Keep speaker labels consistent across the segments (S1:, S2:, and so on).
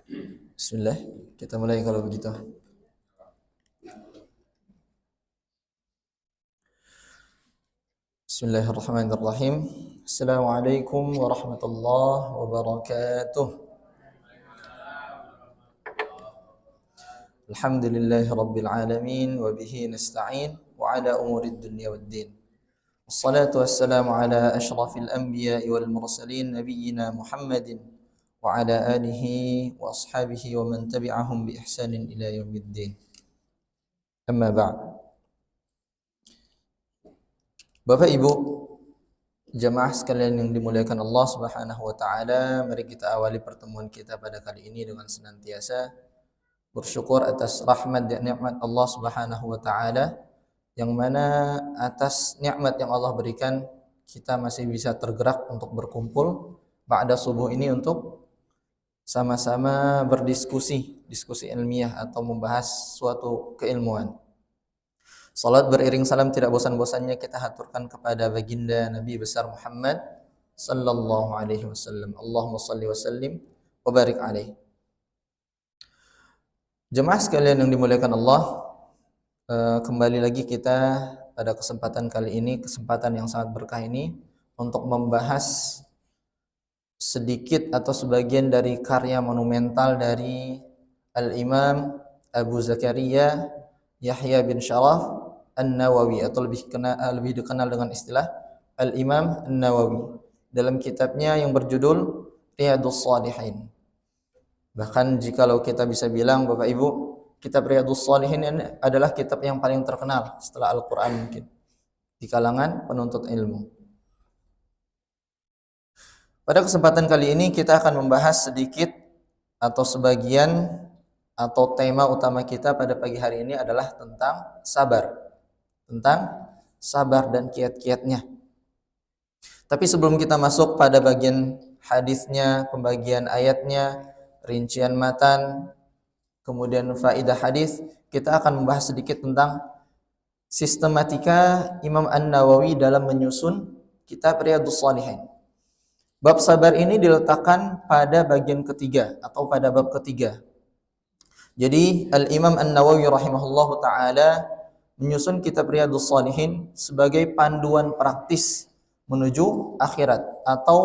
S1: Bismillah, kita mulai kalau begitu. Bismillahirrahmanirrahim. Assalamualaikum warahmatullahi wabarakatuh. Alhamdulillahi rabbil alamin wa bihi nasta'in wa ala umurid dunya waddin. Wassalatu wassalamu ala ashrafil anbiya'i wal mursalin nabiyyina Muhammadin wa ala alihi wa ashabihi wa man tabi'ahum bi ihsanin ila yaumiddin. Amma ba'd. Bapak Ibu jamaah sekalian yang dimuliakan Allah Subhanahu wa taala, mari kita awali pertemuan kita pada kali ini dengan senantiasa bersyukur atas rahmat dan nikmat Allah Subhanahu wa taala, yang mana atas nikmat yang Allah berikan kita masih bisa tergerak untuk berkumpul pada subuh ini untuk sama-sama diskusi ilmiah atau membahas suatu keilmuan. Salat beriring salam tidak bosan-bosannya kita haturkan kepada baginda Nabi besar Muhammad sallallahu alaihi wasallam. Allahumma shalli wa sallim wa barik alaihi. Jemaah sekalian yang dimuliakan Allah, kembali lagi kita pada kesempatan kali ini, kesempatan yang sangat berkah ini untuk membahas sedikit atau sebagian dari karya monumental dari Al-Imam Abu Zakaria Yahya bin Sharaf An-Nawawi, atau lebih dikenal dengan istilah Al-Imam An-Nawawi, dalam kitabnya yang berjudul Riyadhus Shalihin. Bahkan jikalau kita bisa bilang Bapak Ibu, kitab Riyadhus Shalihin ini adalah kitab yang paling terkenal setelah Al-Quran mungkin di kalangan penuntut ilmu. Pada kesempatan kali ini kita akan membahas sedikit atau sebagian atau tema utama kita pada pagi hari ini adalah tentang sabar dan kiat-kiatnya. Tapi sebelum kita masuk pada bagian hadisnya, pembagian ayatnya, rincian matan, kemudian faidah hadis, kita akan membahas sedikit tentang sistematika Imam An-Nawawi dalam menyusun kitab Riyadhus Shalihin. Bab sabar ini diletakkan pada bagian ketiga atau pada bab ketiga. Jadi Al-Imam An-Nawawi rahimahullahu taala menyusun kitab Riyadhus Shalihin sebagai panduan praktis menuju akhirat atau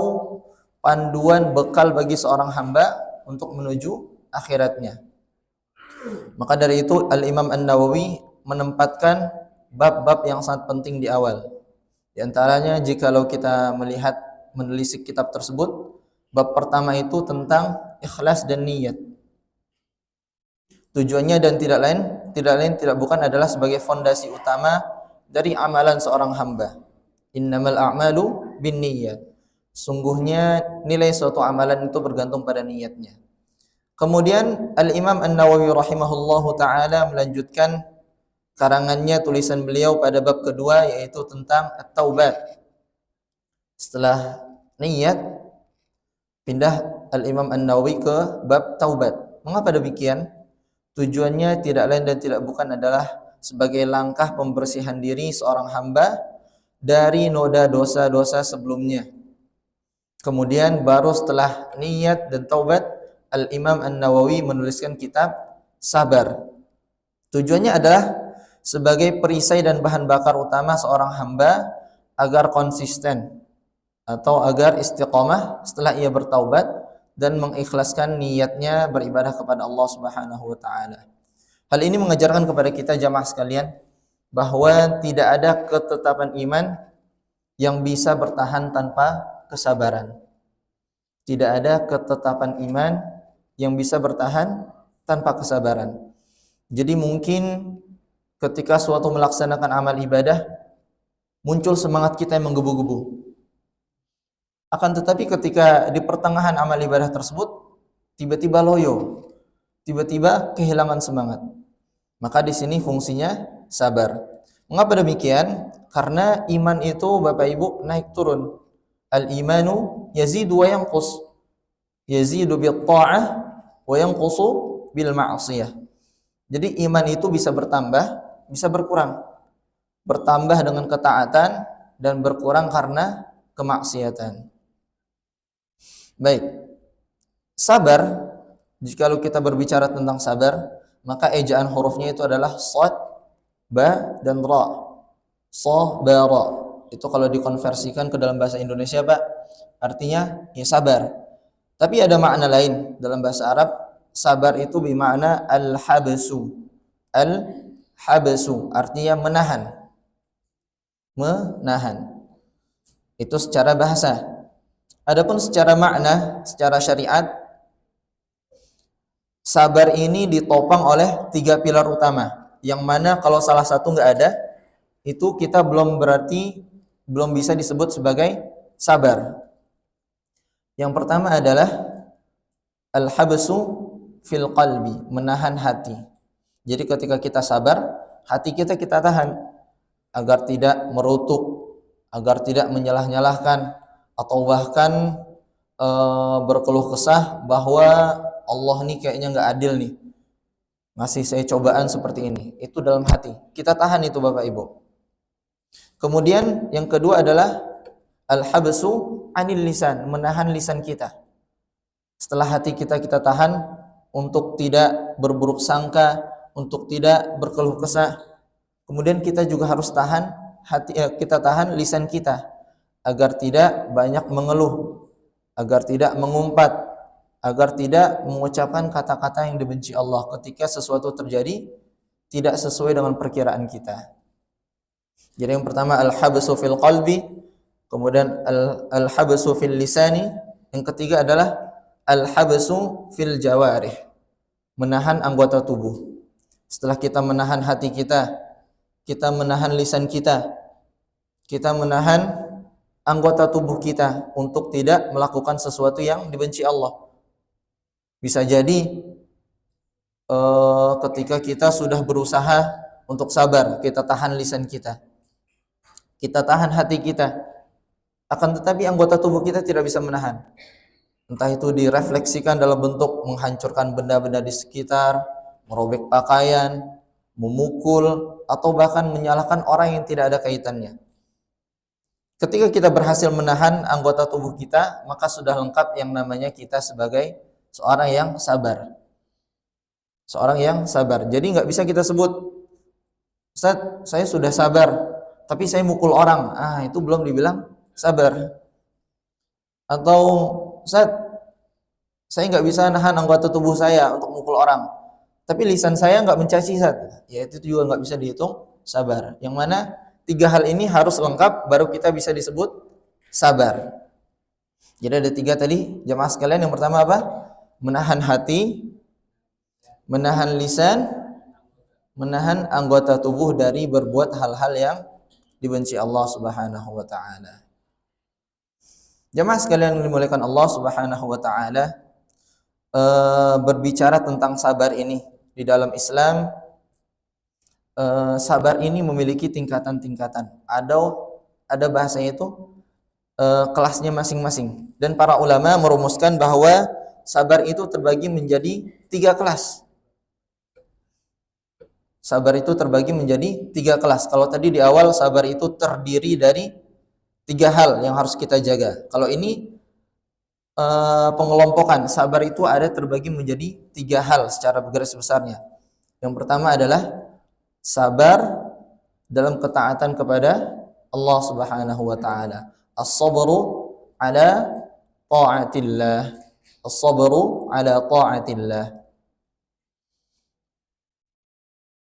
S1: panduan bekal bagi seorang hamba untuk menuju akhiratnya. Maka dari itu Al-Imam An-Nawawi menempatkan bab-bab yang sangat penting di awal. Di antaranya jikalau kita menelisik kitab tersebut, bab pertama itu tentang ikhlas dan niat. Tujuannya dan tidak bukan adalah sebagai fondasi utama dari amalan seorang hamba. Innamal a'malu binniyat. Sungguhnya nilai suatu amalan itu bergantung pada niatnya. Kemudian Al-Imam An-Nawawi rahimahullahu taala melanjutkan karangannya, tulisan beliau pada bab kedua, yaitu tentang at-taubat. Setelah niat, pindah Al-Imam An-Nawawi ke bab taubat. Mengapa demikian? Tujuannya tidak lain dan tidak bukan adalah sebagai langkah pembersihan diri seorang hamba dari noda dosa-dosa sebelumnya. Kemudian baru setelah niat dan taubat, Al-Imam An-Nawawi menuliskan kitab sabar. Tujuannya adalah sebagai perisai dan bahan bakar utama seorang hamba agar konsisten atau agar istiqomah setelah ia bertaubat dan mengikhlaskan niatnya beribadah kepada Allah Subhanahu wa taala. Hal ini mengajarkan kepada kita jamaah sekalian bahwa tidak ada ketetapan iman yang bisa bertahan tanpa kesabaran. Tidak ada ketetapan iman yang bisa bertahan tanpa kesabaran. Jadi mungkin ketika suatu melaksanakan amal ibadah muncul semangat kita yang menggebu-gebu. Akan tetapi ketika di pertengahan amal ibadah tersebut tiba-tiba loyo, tiba-tiba kehilangan semangat. Maka di sini fungsinya sabar. Mengapa demikian? Karena iman itu Bapak Ibu naik turun. Al-imanu yazidu wa yanqus. Yazidu bil ta'ah wa yanqusu bil ma'siyah. Jadi iman itu bisa bertambah, bisa berkurang. Bertambah dengan ketaatan dan berkurang karena kemaksiatan. Baik. Sabar Jikalau kita berbicara tentang sabar, maka ejaan hurufnya itu adalah shad, ba, dan ra. Sabara. Itu kalau dikonversikan ke dalam bahasa Indonesia, Pak, artinya ya sabar. Tapi ada makna lain dalam bahasa Arab. Sabar itu bermakna al-habsu. Al-habsu artinya menahan. Menahan. Itu secara bahasa. Adapun secara makna, secara syariat, sabar ini ditopang oleh 3 pilar utama. Yang mana kalau salah satu nggak ada, itu kita belum bisa disebut sebagai sabar. Yang pertama adalah al-habsu fil qalbi, menahan hati. Jadi ketika kita sabar, hati kita tahan agar tidak merutuk, agar tidak menyalah-nyalahkan atau bahkan berkeluh kesah bahwa Allah nih kayaknya nggak adil nih, ngasih saya cobaan seperti ini. Itu dalam hati. Kita tahan itu, Bapak Ibu. Kemudian yang kedua adalah al-habsu anil lisan, menahan lisan kita. Setelah hati kita tahan untuk tidak berburuk sangka, untuk tidak berkeluh kesah. Kemudian kita juga harus tahan kita tahan lisan kita agar tidak banyak mengeluh, agar tidak mengumpat, agar tidak mengucapkan kata-kata yang dibenci Allah ketika sesuatu terjadi tidak sesuai dengan perkiraan kita. Jadi yang pertama al-habsu fil qalbi, kemudian al-habsu fil lisani, yang ketiga adalah al-habsu fil jawarih, menahan anggota tubuh. Setelah kita menahan hati kita menahan lisan kita menahan anggota tubuh kita untuk tidak melakukan sesuatu yang dibenci Allah. Bisa jadi ketika kita sudah berusaha untuk sabar, kita tahan lisan kita tahan hati kita, akan tetapi anggota tubuh kita tidak bisa menahan. Entah itu direfleksikan dalam bentuk menghancurkan benda-benda di sekitar, merobek pakaian, memukul, atau bahkan menyalahkan orang yang tidak ada kaitannya. Ketika kita berhasil menahan anggota tubuh kita, maka sudah lengkap yang namanya kita sebagai seorang yang sabar. Seorang yang sabar. Jadi nggak bisa kita sebut, Ustaz, saya sudah sabar, tapi saya mukul orang. Itu belum dibilang sabar. Atau Ustaz, saya nggak bisa nahan anggota tubuh saya untuk mukul orang, tapi lisan saya nggak mencaci, Ustaz. Ya itu juga nggak bisa dihitung sabar. Yang mana 3 hal ini harus lengkap baru kita bisa disebut sabar. Jadi ada 3 tadi, jemaah sekalian. Yang pertama apa? Menahan hati, menahan lisan, menahan anggota tubuh dari berbuat hal-hal yang dibenci Allah Subhanahu wa taala. Jemaah sekalian yang dimuliakan Allah Subhanahu wa taala, berbicara tentang sabar ini di dalam Islam, sabar ini memiliki tingkatan-tingkatan. Ada bahasanya itu kelasnya masing-masing. Dan para ulama merumuskan bahwa sabar itu terbagi menjadi 3 kelas. Sabar itu terbagi menjadi 3 kelas. Kalau tadi di awal sabar itu terdiri dari 3 hal yang harus kita jaga. Kalau ini pengelompokan, sabar itu ada terbagi menjadi 3 hal secara garis besarnya. Yang pertama adalah sabar dalam ketaatan kepada Allah Subhanahu wa taala. As-sabru ala ta'atillah. As-sabru ala ta'atillah.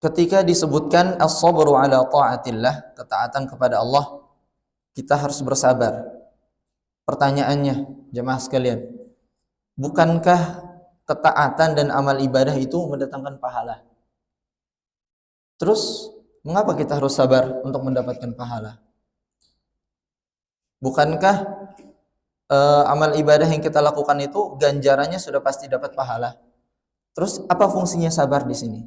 S1: Ketika disebutkan as-sabru ala ta'atillah, ketaatan kepada Allah, kita harus bersabar. Pertanyaannya, jemaah sekalian, bukankah ketaatan dan amal ibadah itu mendatangkan pahala? Terus, mengapa kita harus sabar untuk mendapatkan pahala? Bukankah amal ibadah yang kita lakukan itu ganjarannya sudah pasti dapat pahala? Terus, apa fungsinya sabar di sini?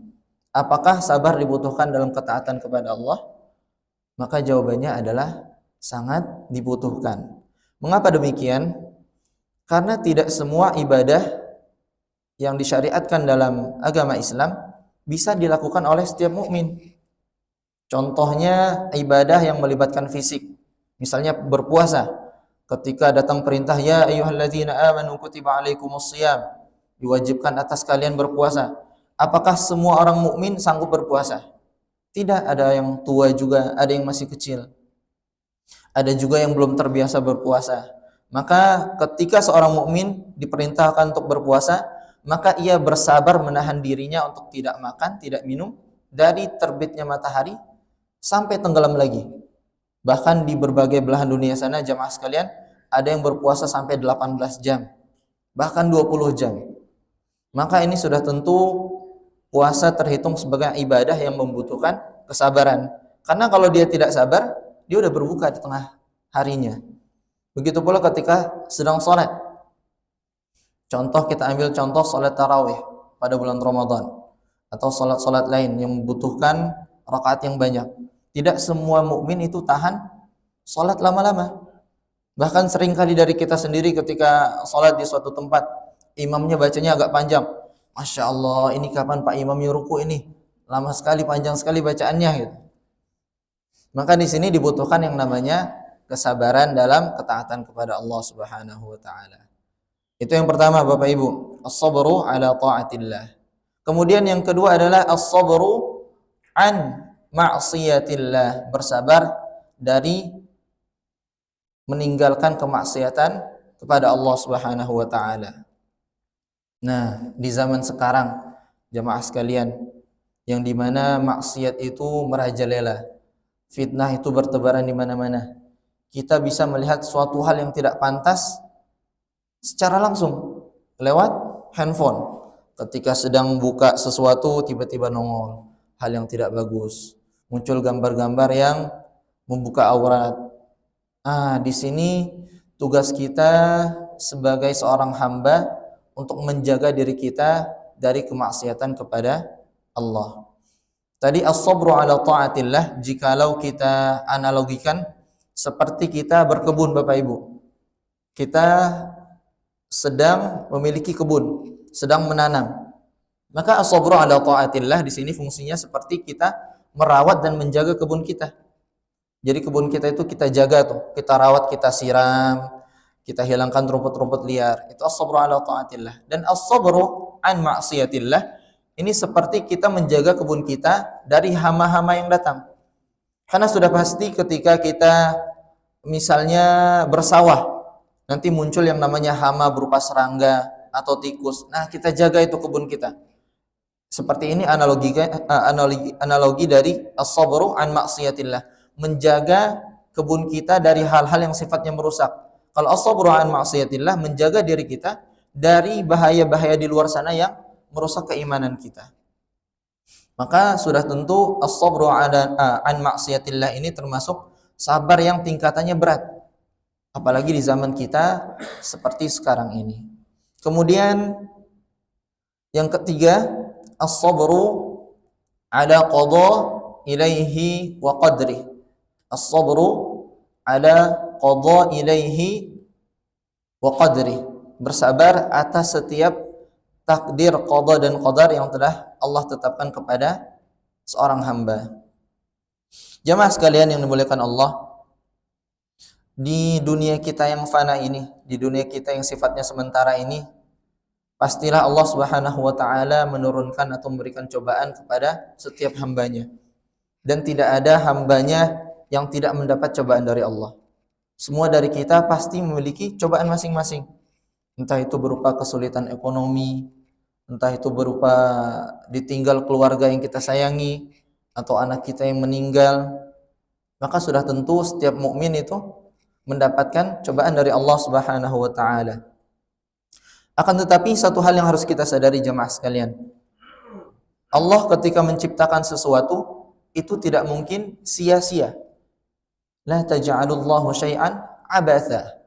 S1: Apakah sabar dibutuhkan dalam ketaatan kepada Allah? Maka jawabannya adalah sangat dibutuhkan. Mengapa demikian? Karena tidak semua ibadah yang disyariatkan dalam agama Islam bisa dilakukan oleh setiap mukmin. Contohnya ibadah yang melibatkan fisik. Misalnya berpuasa. Ketika datang perintah, ya ayyuhalladzina amanu kutiba alaikumus shiyam, diwajibkan atas kalian berpuasa. Apakah semua orang mukmin sanggup berpuasa? Tidak, ada yang tua juga, ada yang masih kecil. Ada juga yang belum terbiasa berpuasa. Maka ketika seorang mukmin diperintahkan untuk berpuasa, maka ia bersabar menahan dirinya untuk tidak makan, tidak minum dari terbitnya matahari sampai tenggelam lagi. Bahkan di berbagai belahan dunia sana, jamaah sekalian, ada yang berpuasa sampai 18 jam, bahkan 20 jam. Maka ini sudah tentu puasa terhitung sebagai ibadah yang membutuhkan kesabaran. Karena kalau dia tidak sabar, dia udah berbuka di tengah harinya. Begitu pula ketika sedang sholat. Contoh, kita ambil contoh sholat tarawih pada bulan Ramadan, atau sholat-sholat lain yang membutuhkan rakaat yang banyak. Tidak semua mukmin itu tahan sholat lama-lama. Bahkan seringkali dari kita sendiri ketika sholat di suatu tempat, imamnya bacanya agak panjang. Masya Allah, ini kapan Pak Imamnya ruku ini? Lama sekali, panjang sekali bacaannya gitu. Maka di sini dibutuhkan yang namanya kesabaran dalam ketaatan kepada Allah Subhanahu wa taala. Itu yang pertama Bapak Ibu, as-sabru ala ta'atillah. Kemudian yang kedua adalah as-sabru an ma'siyatillah, bersabar dari meninggalkan kemaksiatan kepada Allah Subhanahu wa taala. Nah, di zaman sekarang jamaah sekalian, yang dimana maksiat itu merajalela, fitnah itu bertebaran di mana-mana. Kita bisa melihat suatu hal yang tidak pantas secara langsung lewat handphone. Ketika sedang buka sesuatu, tiba-tiba nongol hal yang tidak bagus, muncul gambar-gambar yang membuka aurat. Di sini tugas kita sebagai seorang hamba untuk menjaga diri kita dari kemaksiatan kepada Allah. Tadi as-sabru ala ta'atillah, jikalau kita analogikan seperti kita berkebun Bapak Ibu. Kita sedang memiliki kebun, sedang menanam. Maka as-sabru ala ta'atillah di sini fungsinya seperti kita merawat dan menjaga kebun kita. Jadi kebun kita itu kita jaga tuh, kita rawat, kita siram, kita hilangkan rumput-rumput liar. Itu as-sabru ala ta'atillah. Dan as-sabru an ma'siyatillah, ini seperti kita menjaga kebun kita dari hama-hama yang datang. Karena sudah pasti ketika kita misalnya bersawah, nanti muncul yang namanya hama berupa serangga atau tikus. Nah, kita jaga itu kebun kita. Seperti ini analogi dari as-sabru an ma'siyatillah, menjaga kebun kita dari hal-hal yang sifatnya merusak. Kalau as-sabru an ma'siyatillah, menjaga diri kita dari bahaya-bahaya di luar sana yang merusak keimanan kita. Maka sudah tentu as-sabru an ma'siyatillah ini termasuk sabar yang tingkatannya berat. Apalagi di zaman kita seperti sekarang ini. Kemudian yang ketiga, as-sabru ala qada ilaihi wa qadri. As-sabru ala qada ilaihi wa qadri, bersabar atas setiap takdir qada dan qadar yang telah Allah tetapkan kepada seorang hamba. Jamaah sekalian yang dimuliakan Allah, di dunia kita yang fana ini, di dunia kita yang sifatnya sementara ini, pastilah Allah Subhanahu wa taala menurunkan atau memberikan cobaan kepada setiap hambanya. Dan tidak ada hambanya yang tidak mendapat cobaan dari Allah. Semua dari kita pasti memiliki cobaan masing-masing. Entah itu berupa kesulitan ekonomi, entah itu berupa ditinggal keluarga yang kita sayangi, atau anak kita yang meninggal. Maka sudah tentu setiap mukmin itu mendapatkan cobaan dari Allah Subhanahu wa taala. Akan tetapi satu hal yang harus kita sadari jamaah sekalian, Allah ketika menciptakan sesuatu itu tidak mungkin sia-sia. La taj'alullahu syai'an abatha.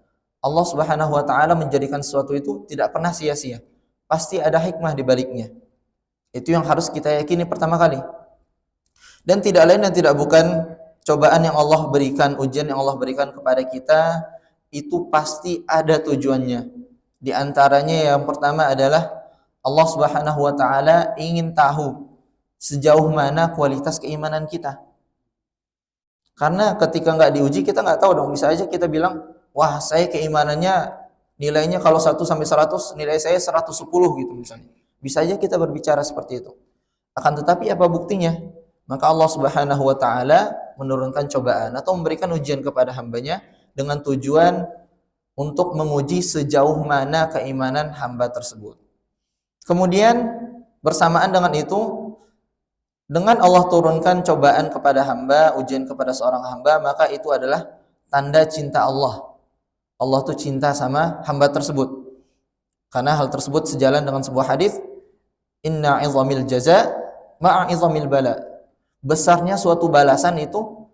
S1: Allah Subhanahu wa taala menjadikan sesuatu itu tidak pernah sia-sia. Pasti ada hikmah di baliknya. Itu yang harus kita yakini pertama kali. Dan tidak lain dan tidak bukan cobaan yang Allah berikan, ujian yang Allah berikan kepada kita itu pasti ada tujuannya. Di antaranya yang pertama adalah Allah Subhanahu wa taala ingin tahu sejauh mana kualitas keimanan kita. Karena ketika nggak diuji kita nggak tahu dong. Bisa aja kita bilang, wah saya keimanannya Nilainya kalau 1 sampai 100, nilai saya 110 gitu misalnya. Bisa aja kita berbicara seperti itu. Akan tetapi apa buktinya? Maka Allah Subhanahu wa taala menurunkan cobaan atau memberikan ujian kepada hambanya dengan tujuan untuk menguji sejauh mana keimanan hamba tersebut. Kemudian bersamaan dengan itu, dengan Allah turunkan cobaan kepada hamba, ujian kepada seorang hamba, maka itu adalah tanda cinta Allah. Allah tuh cinta sama hamba tersebut. Karena hal tersebut sejalan dengan sebuah hadis, inna 'izamil jaza ma'a 'izamil bala. Besarnya suatu balasan itu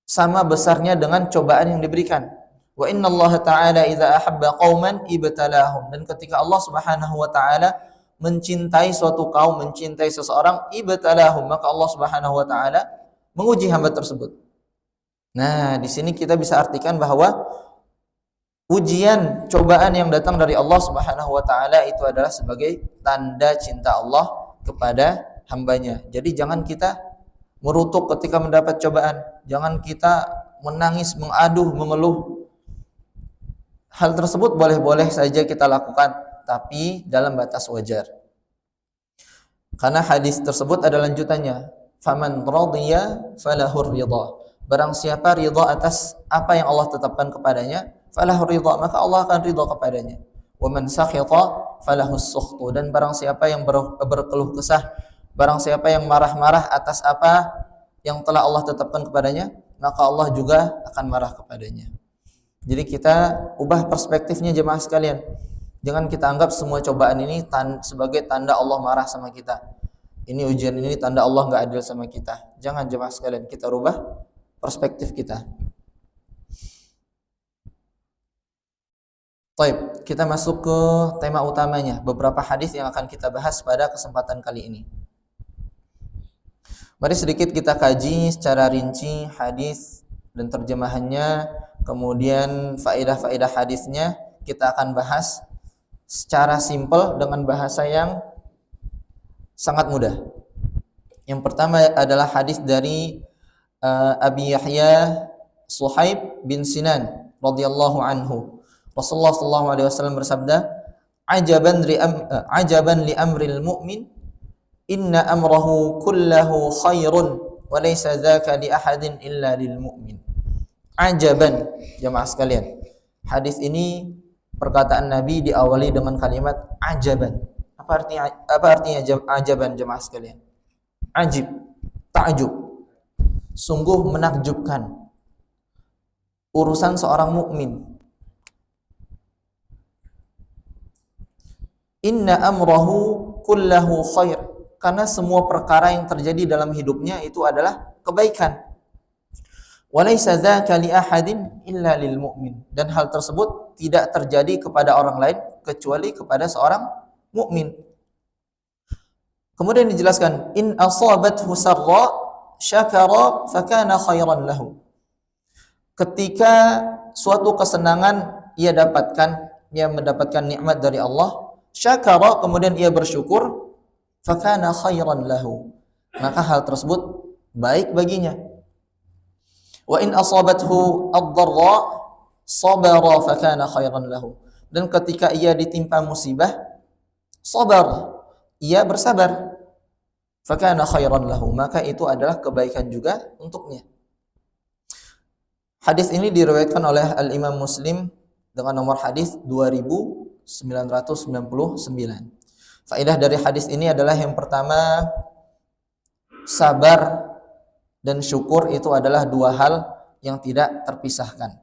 S1: sama besarnya dengan cobaan yang diberikan. Wa inna Allah ta'ala idza ahabba qauman ibtalahum. Dan ketika Allah Subhanahu wa taala mencintai suatu kaum, mencintai seseorang, ibtalahum, maka Allah Subhanahu wa taala menguji hamba tersebut. Nah, di sini kita bisa artikan bahwa ujian, cobaan yang datang dari Allah Subhanahu wa taala itu adalah sebagai tanda cinta Allah kepada hambanya. Jadi jangan kita merutuk ketika mendapat cobaan, jangan kita menangis, mengaduh, mengeluh. Hal tersebut boleh-boleh saja kita lakukan, tapi dalam batas wajar. Karena hadis tersebut ada lanjutannya, faman radiya falahur ridha. Barang siapa ridha atas apa yang Allah tetapkan kepadanya, falahur ridha, maka Allah akan ridha kepadanya. Wa man sakhita falahus sukhtu. Dan barang siapa yang berkeluh kesah, barang siapa yang marah-marah atas apa yang telah Allah tetapkan kepadanya, maka Allah juga akan marah kepadanya. Jadi kita ubah perspektifnya jemaah sekalian. Jangan kita anggap semua cobaan ini sebagai tanda Allah marah sama kita. Ini ujian ini tanda Allah nggak adil sama kita. Jangan jemaah sekalian, kita rubah perspektif kita. Baik, kita masuk ke tema utamanya. Beberapa hadis yang akan kita bahas pada kesempatan kali ini. Mari sedikit kita kaji secara rinci hadis dan terjemahannya, kemudian faedah-faedah hadisnya kita akan bahas secara simpel dengan bahasa yang sangat mudah. Yang pertama adalah hadis dari Abi Yahya Suhaib bin Sinan radhiyallahu anhu. Rasulullah sallallahu alaihi wasallam bersabda, "Ajaban li amril mu'min, inna amrahu kullahu khairun wa laysa dzaka li ahadin illa lil mu'min." Ajaban, jemaah sekalian. Hadis ini perkataan Nabi diawali dengan kalimat ajaban. Apa artinya ajaban jemaah sekalian? Ajib, ta'jub. Sungguh menakjubkan urusan seorang mukmin. Inna amrahu kullahu khair. Karena semua perkara yang terjadi dalam hidupnya itu adalah kebaikan. Walaysa dzaka li ahadin illa lil mu'min. Dan hal tersebut tidak terjadi kepada orang lain kecuali kepada seorang mukmin. Kemudian dijelaskan, in asabathu sarra syakara fakana khairan lahu. Ketika suatu kesenangan ia mendapatkan nikmat dari Allah, syakara, kemudian ia bersyukur, fakana khairan lahu, maka hal tersebut baik baginya. Wa in asabathu ad-dharra sabara fakana khairan lahu. Dan ketika ia ditimpa musibah, sabar, ia bersabar, fakana khairan lahu, maka itu adalah kebaikan juga untuknya. Hadis ini diriwayatkan oleh Al-Imam Muslim dengan nomor hadis 2999. Faedah dari hadis ini adalah yang pertama, sabar dan syukur itu adalah dua hal yang tidak terpisahkan.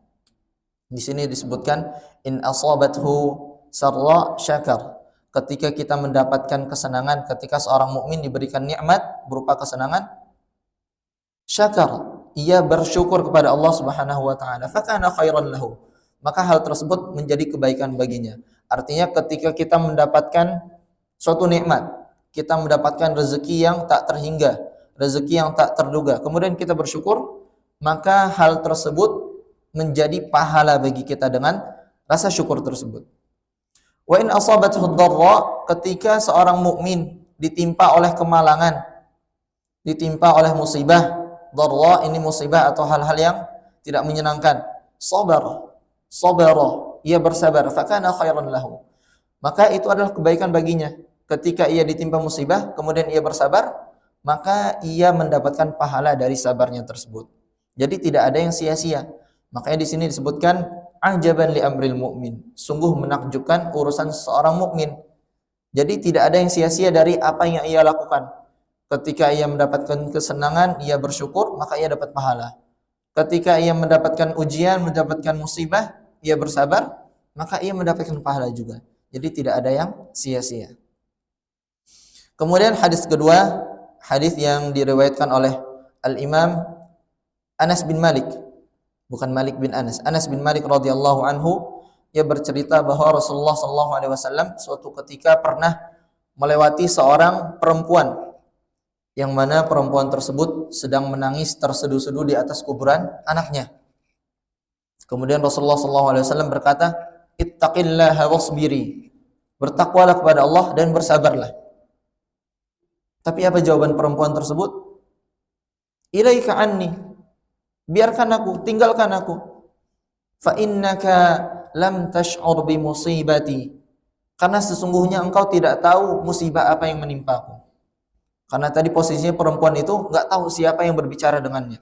S1: Di sini disebutkan in asabathu sarra syakar. Ketika kita mendapatkan kesenangan, ketika seorang mukmin diberikan nikmat berupa kesenangan, syakar, ia bersyukur kepada Allah Subhanahu wa taala, fakana khairan lahu, maka hal tersebut menjadi kebaikan baginya. Artinya ketika kita mendapatkan suatu nikmat, kita mendapatkan rezeki yang tak terhingga, rezeki yang tak terduga, kemudian kita bersyukur, maka hal tersebut menjadi pahala bagi kita dengan rasa syukur tersebut. Wa in asabathu ad-dharra, ketika seorang mukmin ditimpa oleh kemalangan, ditimpa oleh musibah, dharra ini musibah atau hal-hal yang tidak menyenangkan, sabara, ia bersabar, fakana khairan lahu. Maka itu adalah kebaikan baginya. Ketika ia ditimpa musibah, kemudian ia bersabar, maka ia mendapatkan pahala dari sabarnya tersebut. Jadi tidak ada yang sia-sia. Makanya di sini disebutkan ajaban li amril mu'min. Sungguh menakjubkan urusan seorang mukmin. Jadi tidak ada yang sia-sia dari apa yang ia lakukan. Ketika ia mendapatkan kesenangan, ia bersyukur, maka ia dapat pahala. Ketika ia mendapatkan ujian, mendapatkan musibah, ia bersabar, maka ia mendapatkan pahala juga. Jadi tidak ada yang sia-sia. Kemudian hadis kedua, hadis yang diriwayatkan oleh Al-Imam Anas bin Malik, bukan Malik bin Anas. Anas bin Malik radhiyallahu anhu, ia bercerita bahwa Rasulullah sallallahu alaihi wasallam suatu ketika pernah melewati seorang perempuan yang mana perempuan tersebut sedang menangis terseduh-seduh di atas kuburan anaknya. Kemudian Rasulullah sallallahu alaihi wasallam berkata, "Ittaqillaha wasbiri." Bertakwalah kepada Allah dan bersabarlah. Tapi apa jawaban perempuan tersebut? "Ilaika anni." Biarkan aku, tinggalkan aku. Fa innaka lam tash'ur bi musibati. Karena sesungguhnya engkau tidak tahu musibah apa yang menimpaku. Karena tadi posisinya perempuan itu enggak tahu siapa yang berbicara dengannya.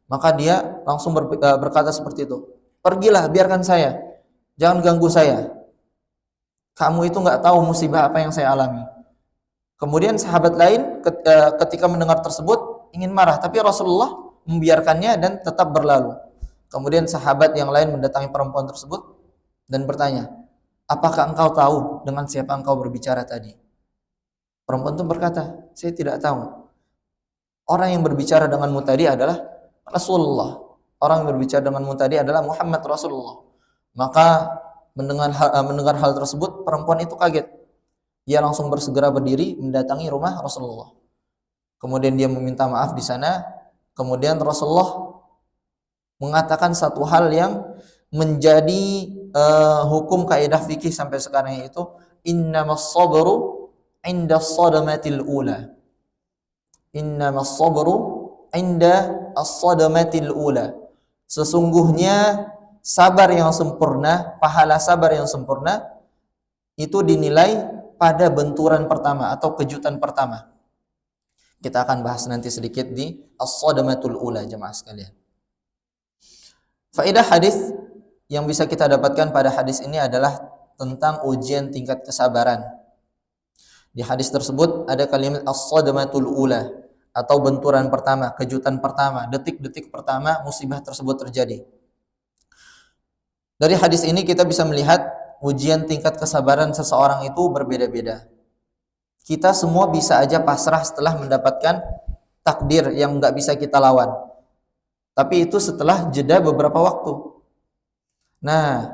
S1: Maka dia langsung berkata seperti itu. Pergilah, biarkan saya. Jangan ganggu saya. Kamu itu enggak tahu musibah apa yang saya alami. Kemudian sahabat lain ketika mendengar tersebut ingin marah, tapi Rasulullah membiarkannya dan tetap berlalu. Kemudian sahabat yang lain mendatangi perempuan tersebut dan bertanya, "Apakah engkau tahu dengan siapa engkau berbicara tadi?" Perempuan itu berkata, "Saya tidak tahu. Orang yang berbicara denganmu tadi adalah Rasulullah. Orang yang berbicara denganmu tadi adalah Muhammad Rasulullah." Maka mendengar hal tersebut, perempuan itu kaget. Dia langsung bersegera berdiri mendatangi rumah Rasulullah. Kemudian dia meminta maaf di sana. Kemudian Rasulullah mengatakan satu hal yang menjadi hukum kaidah fikih sampai sekarang, yaitu innamas sabru 'inda as-sadamatil ula. Innamas sabru 'inda as-sadamatil ula. Sesungguhnya sabar yang sempurna, pahala sabar yang sempurna itu dinilai pada benturan pertama atau kejutan pertama. Kita akan bahas nanti sedikit di as-sadamatul ula, jemaah sekalian. Faedah hadis yang bisa kita dapatkan pada hadis ini adalah tentang ujian tingkat kesabaran. Di hadis tersebut ada kalimat as-sadamatul ula atau benturan pertama, kejutan pertama, detik-detik pertama musibah tersebut terjadi. Dari hadis ini kita bisa melihat ujian tingkat kesabaran seseorang itu berbeda-beda. Kita semua bisa aja pasrah setelah mendapatkan takdir yang nggak bisa kita lawan. Tapi itu setelah jeda beberapa waktu. Nah,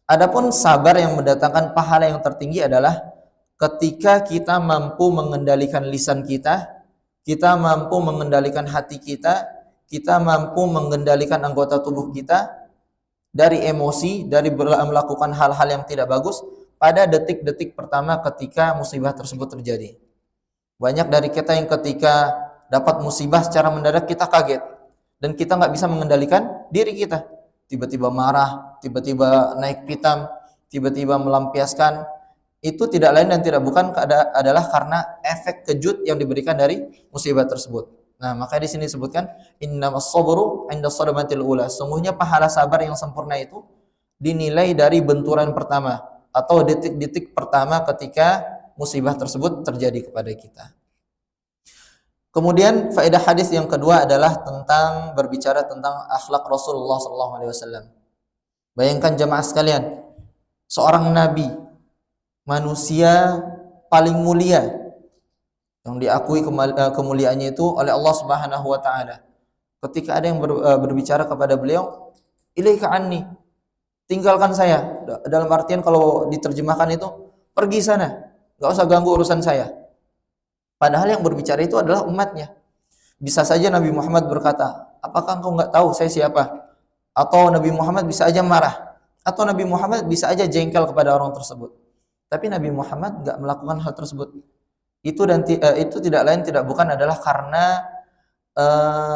S1: adapun sabar yang mendatangkan pahala yang tertinggi adalah ketika kita mampu mengendalikan lisan kita mampu mengendalikan hati kita mampu mengendalikan anggota tubuh kita dari emosi, dari melakukan hal-hal yang tidak bagus pada detik-detik pertama ketika musibah tersebut terjadi. Banyak dari kita yang ketika dapat musibah secara mendadak kita kaget dan kita nggak bisa mengendalikan diri kita. Tiba-tiba marah, tiba-tiba naik pitam, tiba-tiba melampiaskan. Itu tidak lain dan tidak bukan adalah karena efek kejut yang diberikan dari musibah tersebut. Nah, maka di sini disebutkan innamas sabru 'inda sadamatil ula. Sungguhnya pahala sabar yang sempurna itu dinilai dari benturan pertama atau detik-detik pertama ketika musibah tersebut terjadi kepada kita. Kemudian faedah hadis yang kedua adalah tentang berbicara tentang akhlak Rasulullah SAW. Bayangkan jemaah sekalian, seorang nabi, manusia paling mulia yang diakui kemuliaannya itu oleh Allah Subhanahu wa taala. Ketika ada yang berbicara kepada beliau, "Ilaika anni." Tinggalkan saya. Dalam artian kalau diterjemahkan itu, pergi sana. Enggak usah ganggu urusan saya. Padahal yang berbicara itu adalah umatnya. Bisa saja Nabi Muhammad berkata, "Apakah engkau enggak tahu saya siapa?" Atau Nabi Muhammad bisa aja marah, atau Nabi Muhammad bisa aja jengkel kepada orang tersebut. Tapi Nabi Muhammad enggak melakukan hal tersebut. Itu tidak lain tidak bukan adalah karena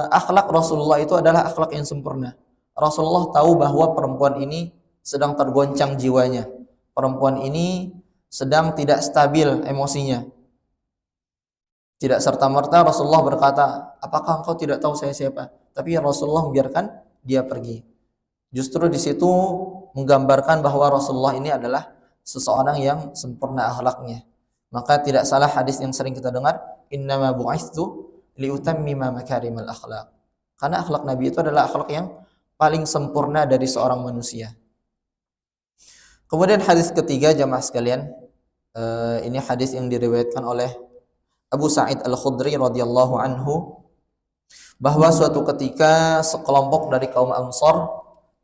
S1: akhlak Rasulullah itu adalah akhlak yang sempurna. Rasulullah tahu bahwa perempuan ini sedang tergoncang jiwanya. Perempuan ini sedang tidak stabil emosinya. Tidak serta-merta Rasulullah berkata, apakah engkau tidak tahu saya siapa? Tapi Rasulullah membiarkan dia pergi. Justru di situ menggambarkan bahwa Rasulullah ini adalah seseorang yang sempurna akhlaknya. Maka tidak salah hadis yang sering kita dengar, innama bu'itsu liutammima makarimal akhlak. Karena akhlak Nabi itu adalah akhlak yang paling sempurna dari seorang manusia. Kemudian hadis ketiga jamaah sekalian, ini hadis yang diriwayatkan oleh Abu Sa'id Al-Khudri radhiyallahu anhu, bahwa suatu ketika sekelompok dari kaum Ansar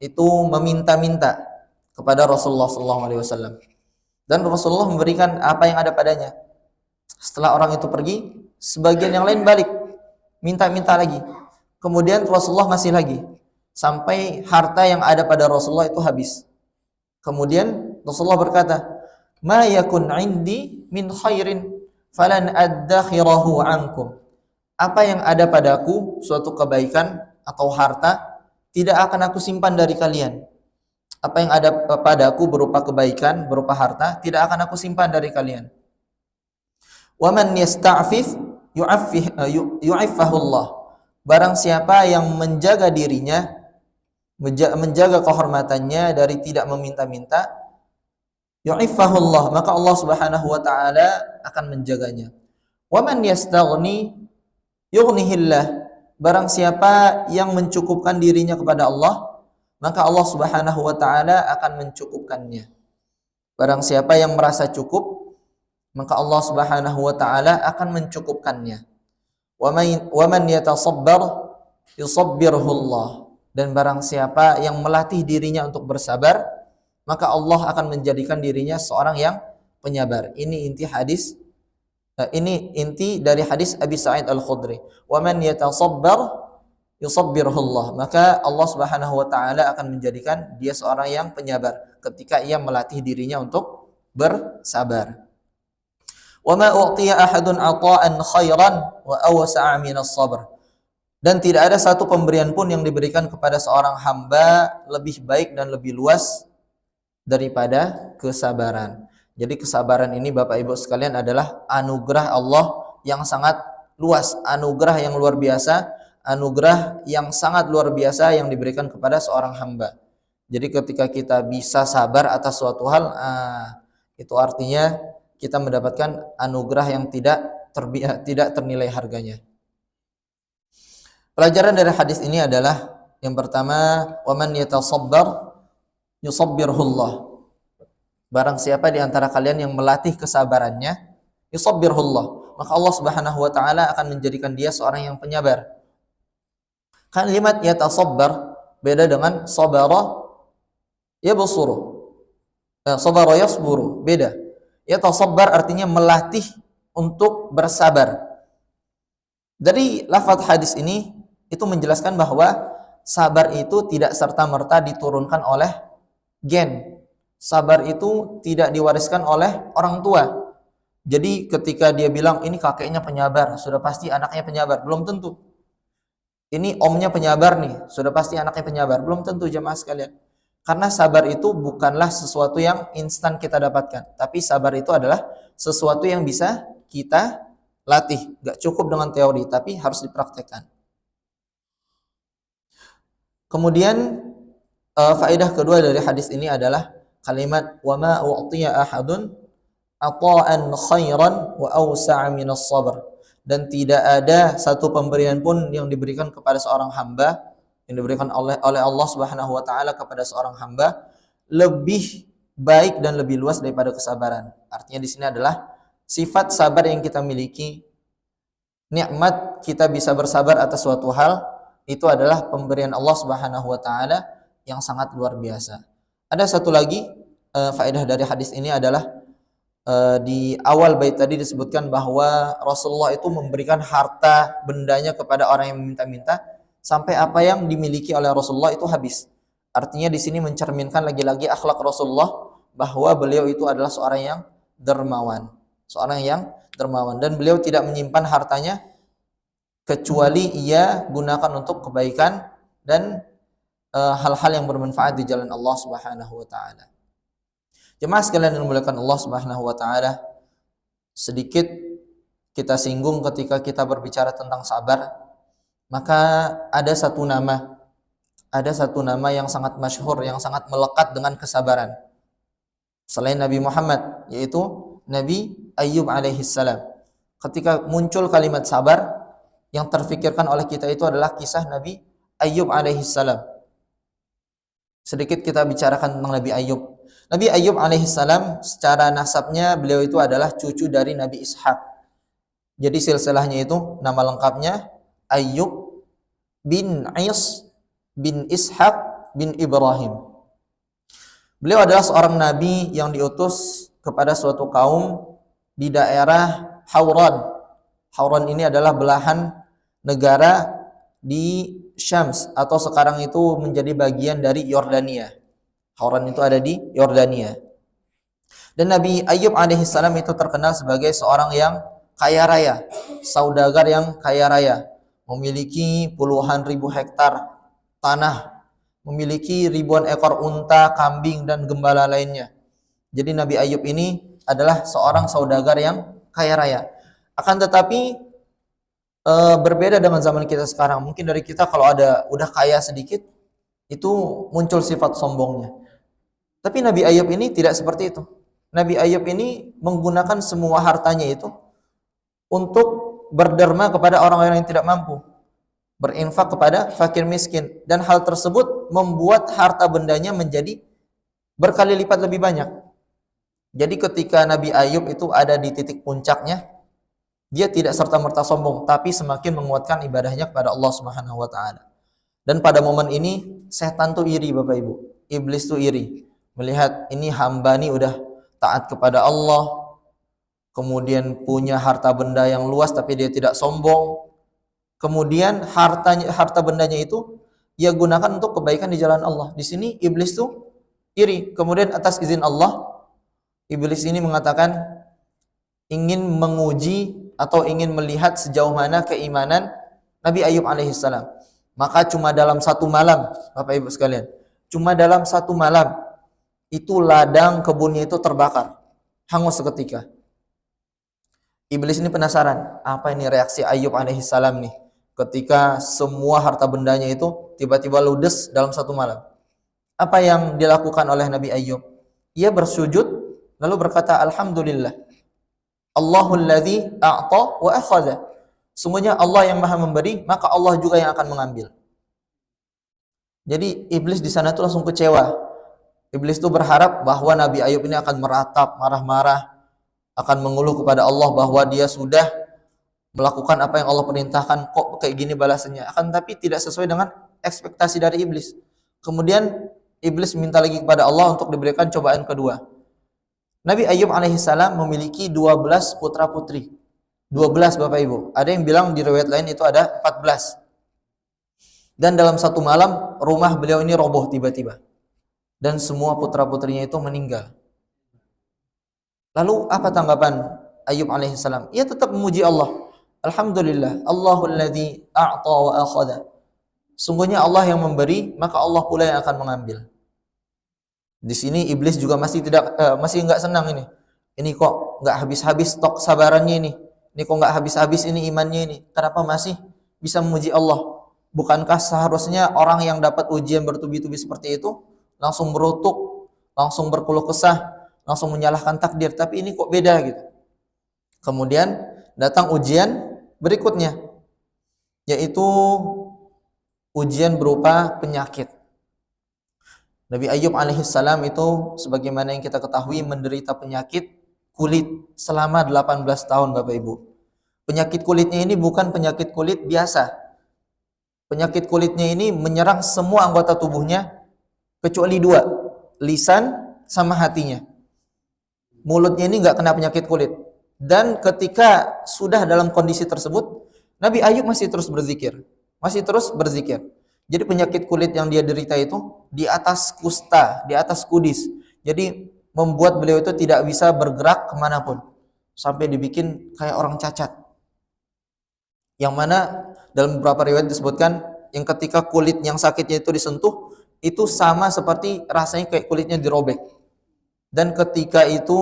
S1: itu meminta-minta kepada Rasulullah SAW, dan Rasulullah memberikan apa yang ada padanya. Setelah orang itu pergi, sebagian yang lain balik minta-minta lagi. Kemudian Rasulullah masih lagi, sampai harta yang ada pada Rasulullah itu habis. Kemudian Rasulullah berkata, ma yakun indi min khairin falan addakhirahu ankum. Apa yang ada padaku, suatu kebaikan atau harta, tidak akan aku simpan dari kalian. Apa yang ada padaku berupa kebaikan, berupa harta, tidak akan aku simpan dari kalian. Wa man yasta'fif yu'affahullah. Barang siapa yang menjaga dirinya, menjaga kehormatannya dari tidak meminta-minta, yu'iffahullah, maka Allah Subhanahu wa taala akan menjaganya. Wa man yastaghni yughnihillah. Barang siapa yang mencukupkan dirinya kepada Allah, maka Allah Subhanahu wa taala akan mencukupkannya. Barang siapa yang merasa cukup, maka Allah Subhanahu wa taala akan mencukupkannya. Wa man yatasabbar yusabbirhullah. Dan barang siapa yang melatih dirinya untuk bersabar, maka Allah akan menjadikan dirinya seorang yang penyabar. Ini inti hadis, ini inti dari hadis Abi Sa'id Al-Khudri. Wa man yatasabbar yusabbirhullah. Maka Allah Subhanahu wa taala akan menjadikan dia seorang yang penyabar ketika ia melatih dirinya untuk bersabar. Wa ma u'tiya ahadun 'ata'an khairan wa awsa'a minas sabr. Dan tidak ada satu pemberian pun yang diberikan kepada seorang hamba lebih baik dan lebih luas daripada kesabaran. Jadi kesabaran ini Bapak Ibu sekalian adalah anugerah Allah yang sangat luas, anugerah yang luar biasa, anugerah yang sangat luar biasa yang diberikan kepada seorang hamba. Jadi ketika kita bisa sabar atas suatu hal, itu artinya kita mendapatkan anugerah yang tidak ternilai harganya. Pelajaran dari hadis ini adalah yang pertama, waman yatasabbar yusabbirhullah. Barang siapa di antara kalian yang melatih kesabarannya, yusabbirhullah, maka Allah Subhanahu wa taala akan menjadikan dia seorang yang penyabar. Kalimat yatasabbar beda dengan sabara yabsuru. Sabara yasburu beda. Yatasabbar artinya melatih untuk bersabar. Dari lafaz hadis ini itu menjelaskan bahwa sabar itu tidak serta-merta diturunkan oleh gen. Sabar itu tidak diwariskan oleh orang tua. Jadi ketika dia bilang ini kakeknya penyabar, sudah pasti anaknya penyabar, belum tentu. Ini omnya penyabar nih, sudah pasti anaknya penyabar, belum tentu jemaah sekalian. Karena sabar itu bukanlah sesuatu yang instan kita dapatkan, tapi sabar itu adalah sesuatu yang bisa kita latih. Gak cukup dengan teori, tapi harus dipraktekkan. Kemudian faedah kedua dari hadis ini adalah kalimat wa ma u'tiya ahadun ata'an khairan wa awsa'a minas sabr. Dan tidak ada satu pemberian pun yang diberikan kepada seorang hamba, yang diberikan oleh Allah Subhanahu wa taala kepada seorang hamba lebih baik dan lebih luas daripada kesabaran. Artinya di sini adalah sifat sabar yang kita miliki, nikmat kita bisa bersabar atas suatu hal, itu adalah pemberian Allah Subhanahu wa taala yang sangat luar biasa. Ada satu lagi faedah dari hadis ini adalah di awal bait tadi disebutkan bahwa Rasulullah itu memberikan harta bendanya kepada orang yang meminta-minta sampai apa yang dimiliki oleh Rasulullah itu habis. Artinya di sini mencerminkan lagi-lagi akhlak Rasulullah bahwa beliau itu adalah seorang yang dermawan, dan beliau tidak menyimpan hartanya kecuali ia gunakan untuk kebaikan dan hal-hal yang bermanfaat di jalan Allah Subhanahu wa taala. Jemaah sekalian yang dimuliakan Allah Subhanahu wa taala, sedikit kita singgung ketika kita berbicara tentang sabar, maka ada satu nama yang sangat masyhur, yang sangat melekat dengan kesabaran selain Nabi Muhammad, yaitu Nabi Ayyub alaihi salam. Ketika muncul kalimat sabar, yang terfikirkan oleh kita itu adalah kisah Nabi Ayyub alaihi salam. Sedikit kita bicarakan tentang Nabi Ayyub. Nabi Ayyub alaihi salam secara nasabnya beliau itu adalah cucu dari Nabi Ishak. Jadi silsilahnya itu nama lengkapnya Ayyub bin Is bin Ishak bin Ibrahim. Beliau adalah seorang nabi yang diutus kepada suatu kaum di daerah Hauran. Hauran ini adalah belahan negara di Syams atau sekarang itu menjadi bagian dari Yordania. Hauran itu ada di Yordania. Dan Nabi Ayyub alaihi salam itu terkenal sebagai seorang yang kaya raya, saudagar yang kaya raya, memiliki puluhan ribu hektar tanah, memiliki ribuan ekor unta, kambing dan gembala lainnya. Jadi Nabi Ayyub ini adalah seorang saudagar yang kaya raya. Akan tetapi berbeda dengan zaman kita sekarang. Mungkin dari kita kalau udah kaya sedikit itu muncul sifat sombongnya. Tapi Nabi Ayyub ini tidak seperti itu. Nabi Ayyub ini menggunakan semua hartanya itu untuk berderma kepada orang-orang yang tidak mampu, berinfak kepada fakir miskin, dan hal tersebut membuat harta bendanya menjadi berkali lipat lebih banyak. Jadi ketika Nabi Ayyub itu ada di titik puncaknya, dia tidak serta-merta sombong, tapi semakin menguatkan ibadahnya kepada Allah Subhanahu wa taala. Dan pada momen ini setan tuh iri, Bapak Ibu. Iblis tuh iri. Melihat ini hamba nih udah taat kepada Allah, kemudian punya harta benda yang luas tapi dia tidak sombong. Kemudian harta bendanya itu ia gunakan untuk kebaikan di jalan Allah. Di sini iblis tuh iri. Kemudian atas izin Allah, iblis ini mengatakan ingin menguji atau ingin melihat sejauh mana keimanan Nabi Ayyub alaihissalam. Maka cuma dalam satu malam, Bapak Ibu sekalian, cuma dalam satu malam itu ladang kebunnya itu terbakar, hangus seketika. Iblis ini penasaran, apa ini reaksi Ayyub alaihissalam nih ketika semua harta bendanya itu tiba-tiba ludes dalam satu malam. Apa yang dilakukan oleh Nabi Ayyub? Ia bersujud lalu berkata, Alhamdulillah, Allahul ladzi a'ta wa akhadha. Sungguhnya Allah yang Maha memberi, maka Allah juga yang akan mengambil. Jadi iblis di sana itu langsung kecewa. Iblis itu berharap bahwa Nabi Ayyub ini akan meratap, marah-marah, akan mengeluh kepada Allah bahwa dia sudah melakukan apa yang Allah perintahkan, kok kayak gini balasannya. Akan tapi tidak sesuai dengan ekspektasi dari iblis. Kemudian iblis minta lagi kepada Allah untuk diberikan cobaan kedua. Nabi Ayyub alaihissalam memiliki 12 putra putri. 12 Bapak Ibu. Ada yang bilang di riwayat lain itu ada 14. Dan dalam satu malam rumah beliau ini roboh tiba-tiba. Dan semua putra putrinya itu meninggal. Lalu apa tanggapan Ayyub alaihissalam? Ia tetap memuji Allah. Alhamdulillah, Allahul ladzi a'ta wa akhadha. Sungguhnya Allah yang memberi, maka Allah pula yang akan mengambil. Di sini iblis juga masih enggak senang ini. Ini kok enggak habis-habis stok sabarannya ini. Ini kok enggak habis-habis ini imannya ini. Kenapa masih bisa memuji Allah? Bukankah seharusnya orang yang dapat ujian bertubi-tubi seperti itu langsung berutuk, langsung berkeluh kesah, langsung menyalahkan takdir, tapi ini kok beda gitu. Kemudian datang ujian berikutnya, yaitu ujian berupa penyakit. Nabi Ayyub alaihissalam itu sebagaimana yang kita ketahui menderita penyakit kulit selama 18 tahun Bapak Ibu. Penyakit kulitnya ini bukan penyakit kulit biasa. Penyakit kulitnya ini menyerang semua anggota tubuhnya kecuali dua, lisan sama hatinya. Mulutnya ini enggak kena penyakit kulit. Dan ketika sudah dalam kondisi tersebut, Nabi Ayyub masih terus berzikir. Jadi penyakit kulit yang dia derita itu di atas kusta, di atas kudis. Jadi membuat beliau itu tidak bisa bergerak kemanapun. Sampai dibikin kayak orang cacat. Yang mana dalam beberapa riwayat disebutkan, yang ketika kulit yang sakitnya itu disentuh, itu sama seperti rasanya kayak kulitnya dirobek. Dan ketika itu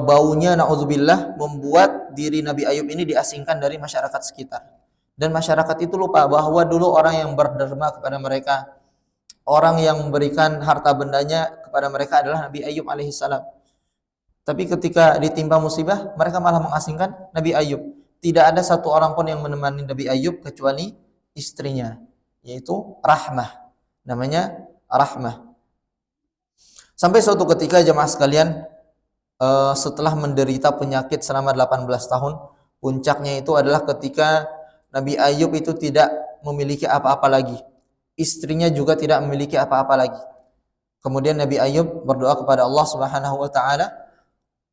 S1: baunya naudzubillah membuat diri Nabi Ayub ini diasingkan dari masyarakat sekitar. Dan masyarakat itu lupa bahwa dulu orang yang berderma kepada mereka, orang yang memberikan harta bendanya kepada mereka adalah Nabi Ayub alaihissalam. Tapi ketika ditimpa musibah, mereka malah mengasingkan Nabi Ayub. Tidak ada satu orang pun yang menemani Nabi Ayub kecuali istrinya, yaitu Rahmah. Namanya Rahmah. Sampai suatu ketika jemaah sekalian, setelah menderita penyakit selama 18 tahun, puncaknya itu adalah ketika Nabi Ayub itu tidak memiliki apa-apa lagi. Istrinya juga tidak memiliki apa-apa lagi. Kemudian Nabi Ayub berdoa kepada Allah Subhanahu wa taala,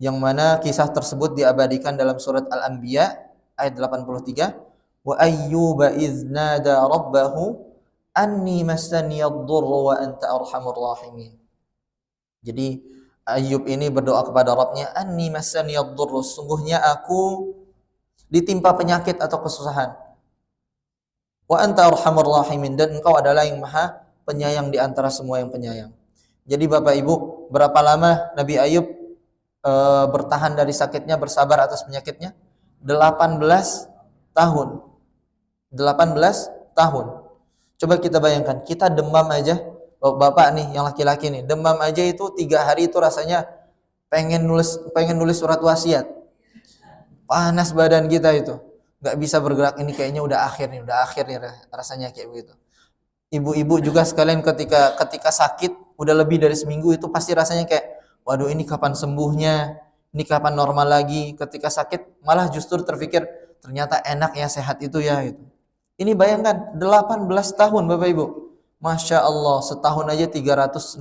S1: yang mana kisah tersebut diabadikan dalam surat Al-Anbiya ayat 83, wa ayyuba idz nada rabbahu anni massaniyad-dhurru wa anta arhamur rahimin. Jadi Ayub ini berdoa kepada Rabbnya, anni massaniyad-dhurru, sungguhnya aku ditimpa penyakit atau kesusahan. Wa anta arhamur rahimin, dan engkau adalah yang maha penyayang di antara semua yang penyayang. Jadi Bapak Ibu, berapa lama Nabi Ayub bertahan dari sakitnya, bersabar atas penyakitnya? 18 tahun. 18 tahun. Coba kita bayangkan, kita demam aja, Bapak nih yang laki-laki nih, demam aja itu 3 hari itu rasanya pengen nulis surat wasiat. Panas badan kita itu, nggak bisa bergerak, ini kayaknya udah akhir nih rasanya kayak begitu. Ibu-ibu juga sekalian ketika sakit udah lebih dari seminggu itu pasti rasanya kayak, waduh ini kapan sembuhnya, ini kapan normal lagi. Ketika sakit malah justru terpikir ternyata enak ya sehat itu ya gitu. Ini bayangkan 18 tahun Bapak Ibu. Masya Allah, setahun aja 365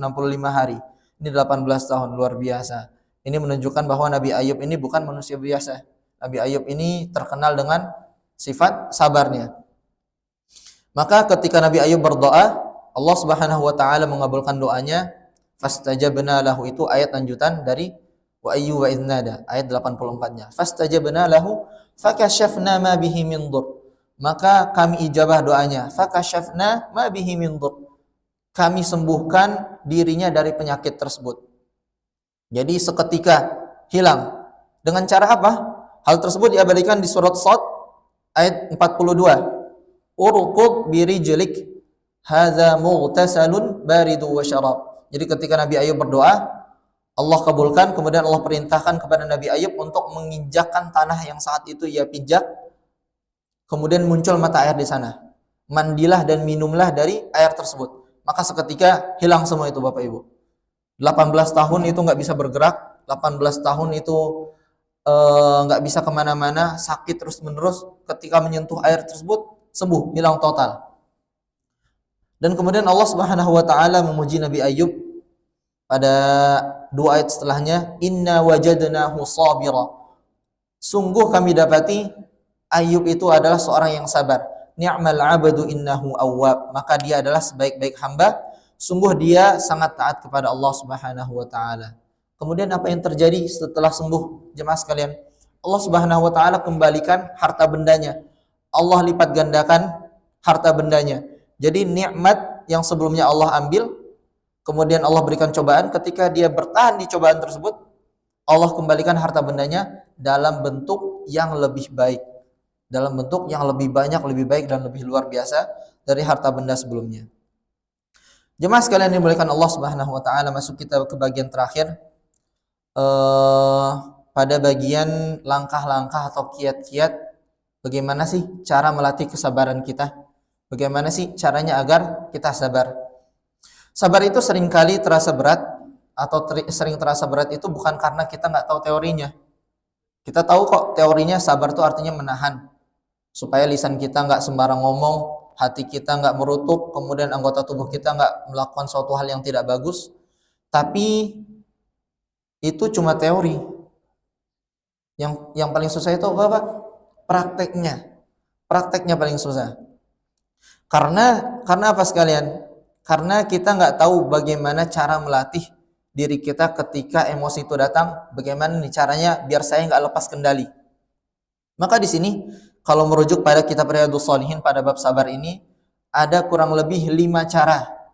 S1: hari. Ini 18 tahun, luar biasa. Ini menunjukkan bahwa Nabi Ayub ini bukan manusia biasa. Nabi Ayub ini terkenal dengan sifat sabarnya. Maka ketika Nabi Ayub berdoa, Allah Subhanahu wa taala mengabulkan doanya. Fastajabna lahu, itu ayat lanjutan dari wa ayyuba idz nada, ayat 84-nya. Fastajabna lahu fakashafna ma bihi min dhur. Maka kami ijabah doanya. Fakashafna ma bihi min dhur. Kami sembuhkan dirinya dari penyakit tersebut. Jadi seketika hilang. Dengan cara apa? Hal tersebut diabadikan di surat Shad ayat 42. Urqud birijlik hadza mughtasalun baridu wa syarab. Jadi ketika Nabi Ayub berdoa, Allah kabulkan, kemudian Allah perintahkan kepada Nabi Ayub untuk menginjakkan tanah yang saat itu ia pijak. Kemudian muncul mata air di sana. Mandilah dan minumlah dari air tersebut. Maka seketika hilang semua itu Bapak Ibu. 18 tahun itu nggak bisa bergerak, 18 tahun itu nggak bisa kemana-mana, sakit terus menerus. Ketika menyentuh air tersebut sembuh, hilang total. Dan kemudian Allah Subhanahu wa taala memuji Nabi Ayub pada 2 ayat setelahnya, inna wajadnahu sabira. Sungguh kami dapati Ayub itu adalah seorang yang sabar. Ni'mal 'abdu innahu awwab. Maka dia adalah sebaik-baik hamba, sungguh dia sangat taat kepada Allah Subhanahu wa taala. Kemudian apa yang terjadi setelah sembuh, jemaah sekalian? Allah Subhanahu wa taala kembalikan harta bendanya. Allah lipat gandakan harta bendanya. Jadi nikmat yang sebelumnya Allah ambil, kemudian Allah berikan cobaan, ketika dia bertahan di cobaan tersebut, Allah kembalikan harta bendanya dalam bentuk yang lebih baik. Dalam bentuk yang lebih banyak, lebih baik, dan lebih luar biasa dari harta benda sebelumnya. Jemaah sekalian yang dimuliakan Allah Subhanahu wa taala, masuk kita ke bagian terakhir. Pada bagian langkah-langkah atau kiat-kiat bagaimana sih cara melatih kesabaran kita? Bagaimana sih caranya agar kita sabar? Sabar itu seringkali terasa berat, atau sering terasa berat itu bukan karena kita nggak tahu teorinya. Kita tahu kok teorinya, sabar itu artinya menahan, supaya lisan kita nggak sembarang ngomong, hati kita nggak merutuk, kemudian anggota tubuh kita nggak melakukan suatu hal yang tidak bagus. Tapi itu cuma teori. Yang paling susah itu apa? Prakteknya. Prakteknya paling susah. Karena apa sekalian? Karena kita nggak tahu bagaimana cara melatih diri kita ketika emosi itu datang. Bagaimana nih caranya biar saya nggak lepas kendali. Maka di sini kalau merujuk pada kitab Riyadhus Shalihin pada bab sabar ini, ada kurang lebih 5 cara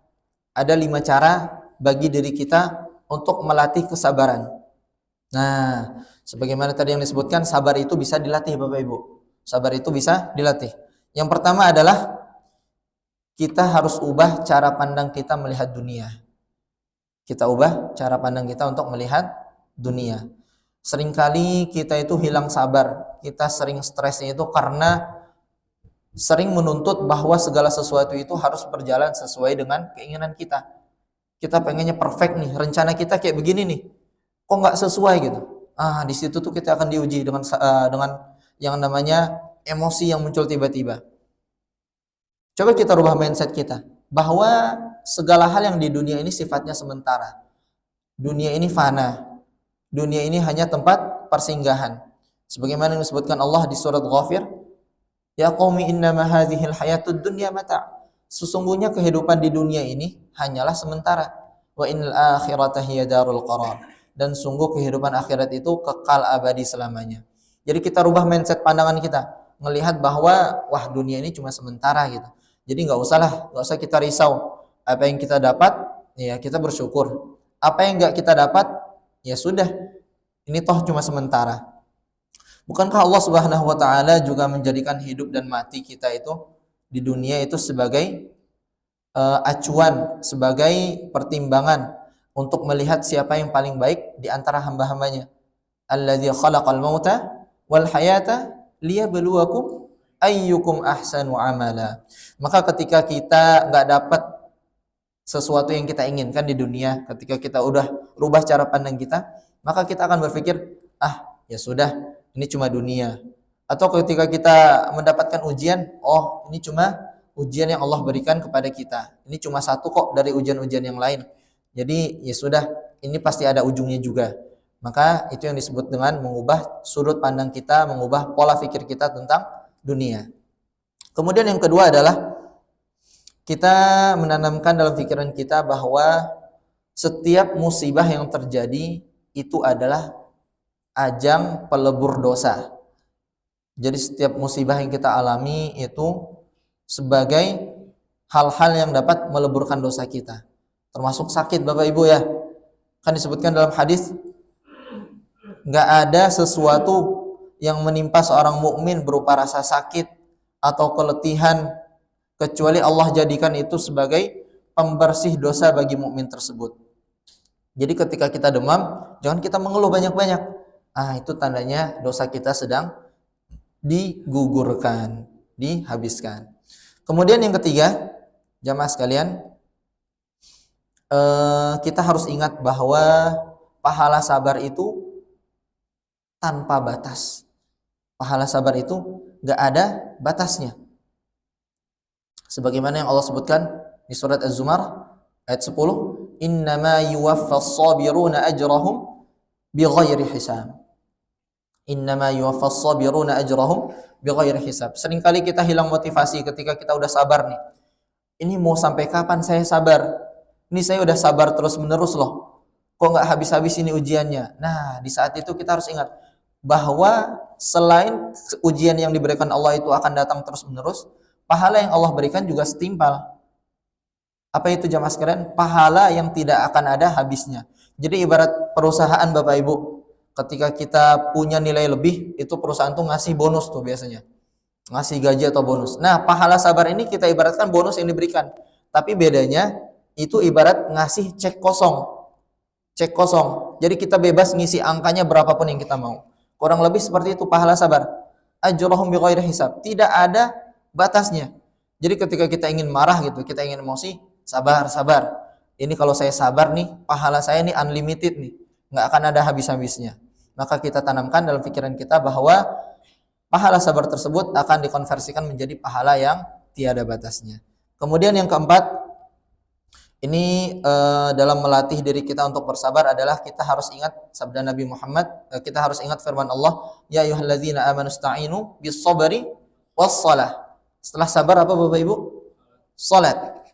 S1: Ada 5 cara bagi diri kita untuk melatih kesabaran. Nah, sebagaimana tadi yang disebutkan, sabar itu bisa dilatih Bapak Ibu. Sabar itu bisa dilatih. Yang pertama adalah kita harus ubah cara pandang kita melihat dunia. Kita ubah cara pandang kita untuk melihat dunia. Seringkali kita itu hilang sabar. Kita sering stresnya itu karena sering menuntut bahwa segala sesuatu itu harus berjalan sesuai dengan keinginan kita. Kita pengennya perfect nih, rencana kita kayak begini nih, kok nggak sesuai gitu. Di situ tuh kita akan diuji dengan yang namanya emosi yang muncul tiba-tiba. Coba kita rubah mindset kita bahwa segala hal yang di dunia ini sifatnya sementara. Dunia ini fana. Dunia ini hanya tempat persinggahan. Sebagaimana yang disebutkan Allah di surat Ghafir, ya qaumi innama hadhil hayatud dunya mata'. Sesungguhnya kehidupan di dunia ini hanyalah sementara. Wa innal akhirata hiya darul qarar. Dan sungguh kehidupan akhirat itu kekal abadi selamanya. Jadi kita rubah mindset pandangan kita, melihat bahwa wah dunia ini cuma sementara gitu. Jadi nggak usah kita risau. Apa yang kita dapat, ya kita bersyukur. Apa yang nggak kita dapat, ya sudah. Ini toh cuma sementara. Bukankah Allah Subhanahu wa taala juga menjadikan hidup dan mati kita itu di dunia itu sebagai acuan, sebagai pertimbangan untuk melihat siapa yang paling baik di antara hamba-hambanya. Alladzi khalaqal mauta wal hayata liyabluwakum ayyukum ahsanu amala. Maka ketika kita nggak dapat sesuatu yang kita inginkan di dunia, ketika kita udah rubah cara pandang kita, maka kita akan berpikir, ya sudah, ini cuma dunia. Atau ketika kita mendapatkan ujian, ini cuma ujian yang Allah berikan kepada kita. Ini cuma satu kok dari ujian-ujian yang lain. Jadi ya sudah, ini pasti ada ujungnya juga. Maka itu yang disebut dengan mengubah sudut pandang kita, mengubah pola pikir kita tentang dunia. Kemudian yang kedua adalah kita menanamkan dalam pikiran kita bahwa setiap musibah yang terjadi itu adalah ajang pelebur dosa. Jadi setiap musibah yang kita alami itu sebagai hal-hal yang dapat meleburkan dosa kita. Termasuk sakit Bapak Ibu ya. Kan disebutkan dalam hadis, nggak ada sesuatu yang menimpa seorang mukmin berupa rasa sakit atau keletihan kecuali Allah jadikan itu sebagai pembersih dosa bagi mukmin tersebut. Jadi ketika kita demam, jangan kita mengeluh banyak-banyak. Itu tandanya dosa kita sedang digugurkan, dihabiskan. Kemudian yang ketiga, jamaah sekalian, kita harus ingat bahwa pahala sabar itu tanpa batas. Pahala sabar itu gak ada batasnya. Sebagaimana yang Allah sebutkan di surat Az-Zumar ayat 10, innama yuwaffas sabiruna ajrahum bighairi hisab. Innama yuwaffas sabiruna ajrahum bighairi hisab. Seringkali kita hilang motivasi ketika kita udah sabar nih. Ini mau sampai kapan saya sabar? Ini saya udah sabar terus-menerus loh. Kok nggak habis-habis ini ujiannya? Nah, di saat itu kita harus ingat bahwa selain ujian yang diberikan Allah itu akan datang terus-menerus, pahala yang Allah berikan juga setimpal. Apa itu jamaah sekalian? Pahala yang tidak akan ada habisnya. Jadi ibarat perusahaan Bapak Ibu, ketika kita punya nilai lebih, itu perusahaan tuh ngasih bonus tuh biasanya. Ngasih gaji atau bonus. Nah, pahala sabar ini kita ibaratkan bonus yang diberikan. Tapi bedanya itu ibarat ngasih cek kosong. Cek kosong. Jadi kita bebas ngisi angkanya berapapun yang kita mau. Kurang lebih seperti itu pahala sabar. Ajrahum bighairi hisab. Tidak ada batasnya. Jadi ketika kita ingin marah gitu, kita ingin emosi, sabar. Ini kalau saya sabar nih, pahala saya nih unlimited nih. Nggak akan ada habis-habisnya. Maka kita tanamkan dalam pikiran kita bahwa pahala sabar tersebut akan dikonversikan menjadi pahala yang tiada batasnya. Kemudian yang keempat, ini dalam melatih diri kita untuk bersabar adalah kita harus ingat sabda Nabi Muhammad, kita harus ingat firman Allah, ya ayyuhalladzina amanu ista'inu bis-sabri was-shalah. Setelah sabar apa Bapak Ibu? Salat.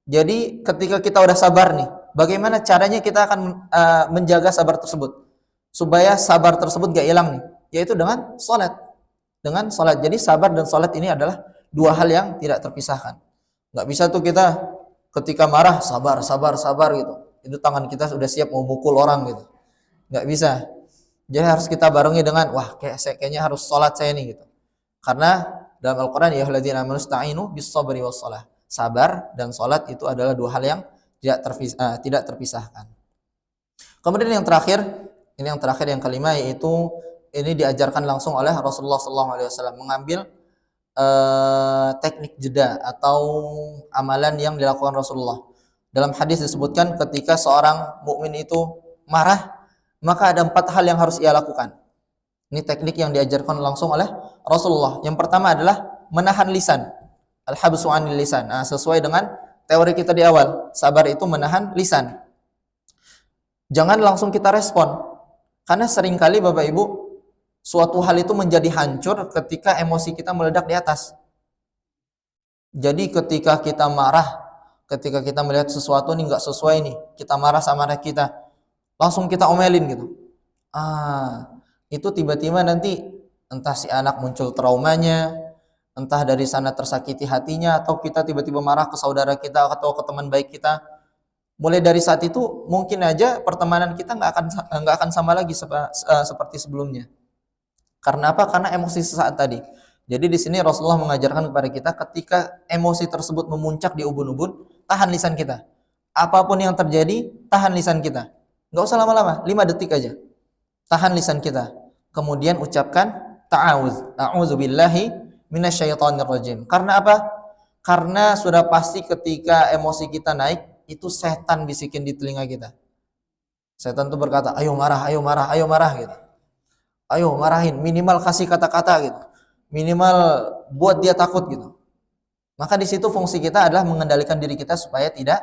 S1: Jadi ketika kita udah sabar nih, bagaimana caranya kita akan menjaga sabar tersebut supaya sabar tersebut gak hilang nih? Yaitu dengan salat. Dengan salat. Jadi sabar dan salat ini adalah dua hal yang tidak terpisahkan. Gak bisa tuh kita ketika marah sabar, sabar, sabar gitu. Itu tangan kita sudah siap mau mukul orang gitu. Nggak bisa. Jadi harus kita barengi dengan wah kayaknya harus sholat saya nih gitu. Karena dalam Al-Qur'an ya alladzina amanu ista'inu bis-sabri was-shalah. Sabar dan sholat itu adalah dua hal yang tidak terpisahkan. Kemudian yang terakhir, yang kelima, yaitu ini diajarkan langsung oleh Rasulullah SAW, mengambil teknik jeda atau amalan yang dilakukan Rasulullah. Dalam hadis disebutkan ketika seorang mukmin itu marah, maka ada 4 hal yang harus ia lakukan. Ini teknik yang diajarkan langsung oleh Rasulullah. Yang pertama adalah menahan lisan. Al-habsu 'anil lisan. Nah, sesuai dengan teori kita di awal, sabar itu menahan lisan. Jangan langsung kita respon. Karena seringkali Bapak Ibu, suatu hal itu menjadi hancur ketika emosi kita meledak di atas. Jadi ketika kita marah, ketika kita melihat sesuatu nih nggak sesuai nih, kita marah sama anak kita, langsung kita omelin gitu. Itu tiba-tiba nanti entah si anak muncul traumanya, entah dari sana tersakiti hatinya, atau kita tiba-tiba marah ke saudara kita atau ke teman baik kita. Mulai dari saat itu mungkin aja pertemanan kita nggak akan sama lagi seperti sebelumnya. Karena apa? Karena emosi sesaat tadi. Jadi di sini Rasulullah mengajarkan kepada kita ketika emosi tersebut memuncak di ubun-ubun, tahan lisan kita. Apapun yang terjadi, tahan lisan kita. Nggak usah lama-lama, 5 detik aja. Tahan lisan kita. Kemudian ucapkan ta'awudz. A'udzubillahi minasyaitonir rajim. Karena apa? Karena sudah pasti ketika emosi kita naik, itu setan bisikin di telinga kita. Setan itu berkata, ayo marah, ayo marah, ayo marah gitu. Ayo marahin, minimal kasih kata-kata gitu. Minimal buat dia takut gitu. Maka di situ fungsi kita adalah mengendalikan diri kita supaya tidak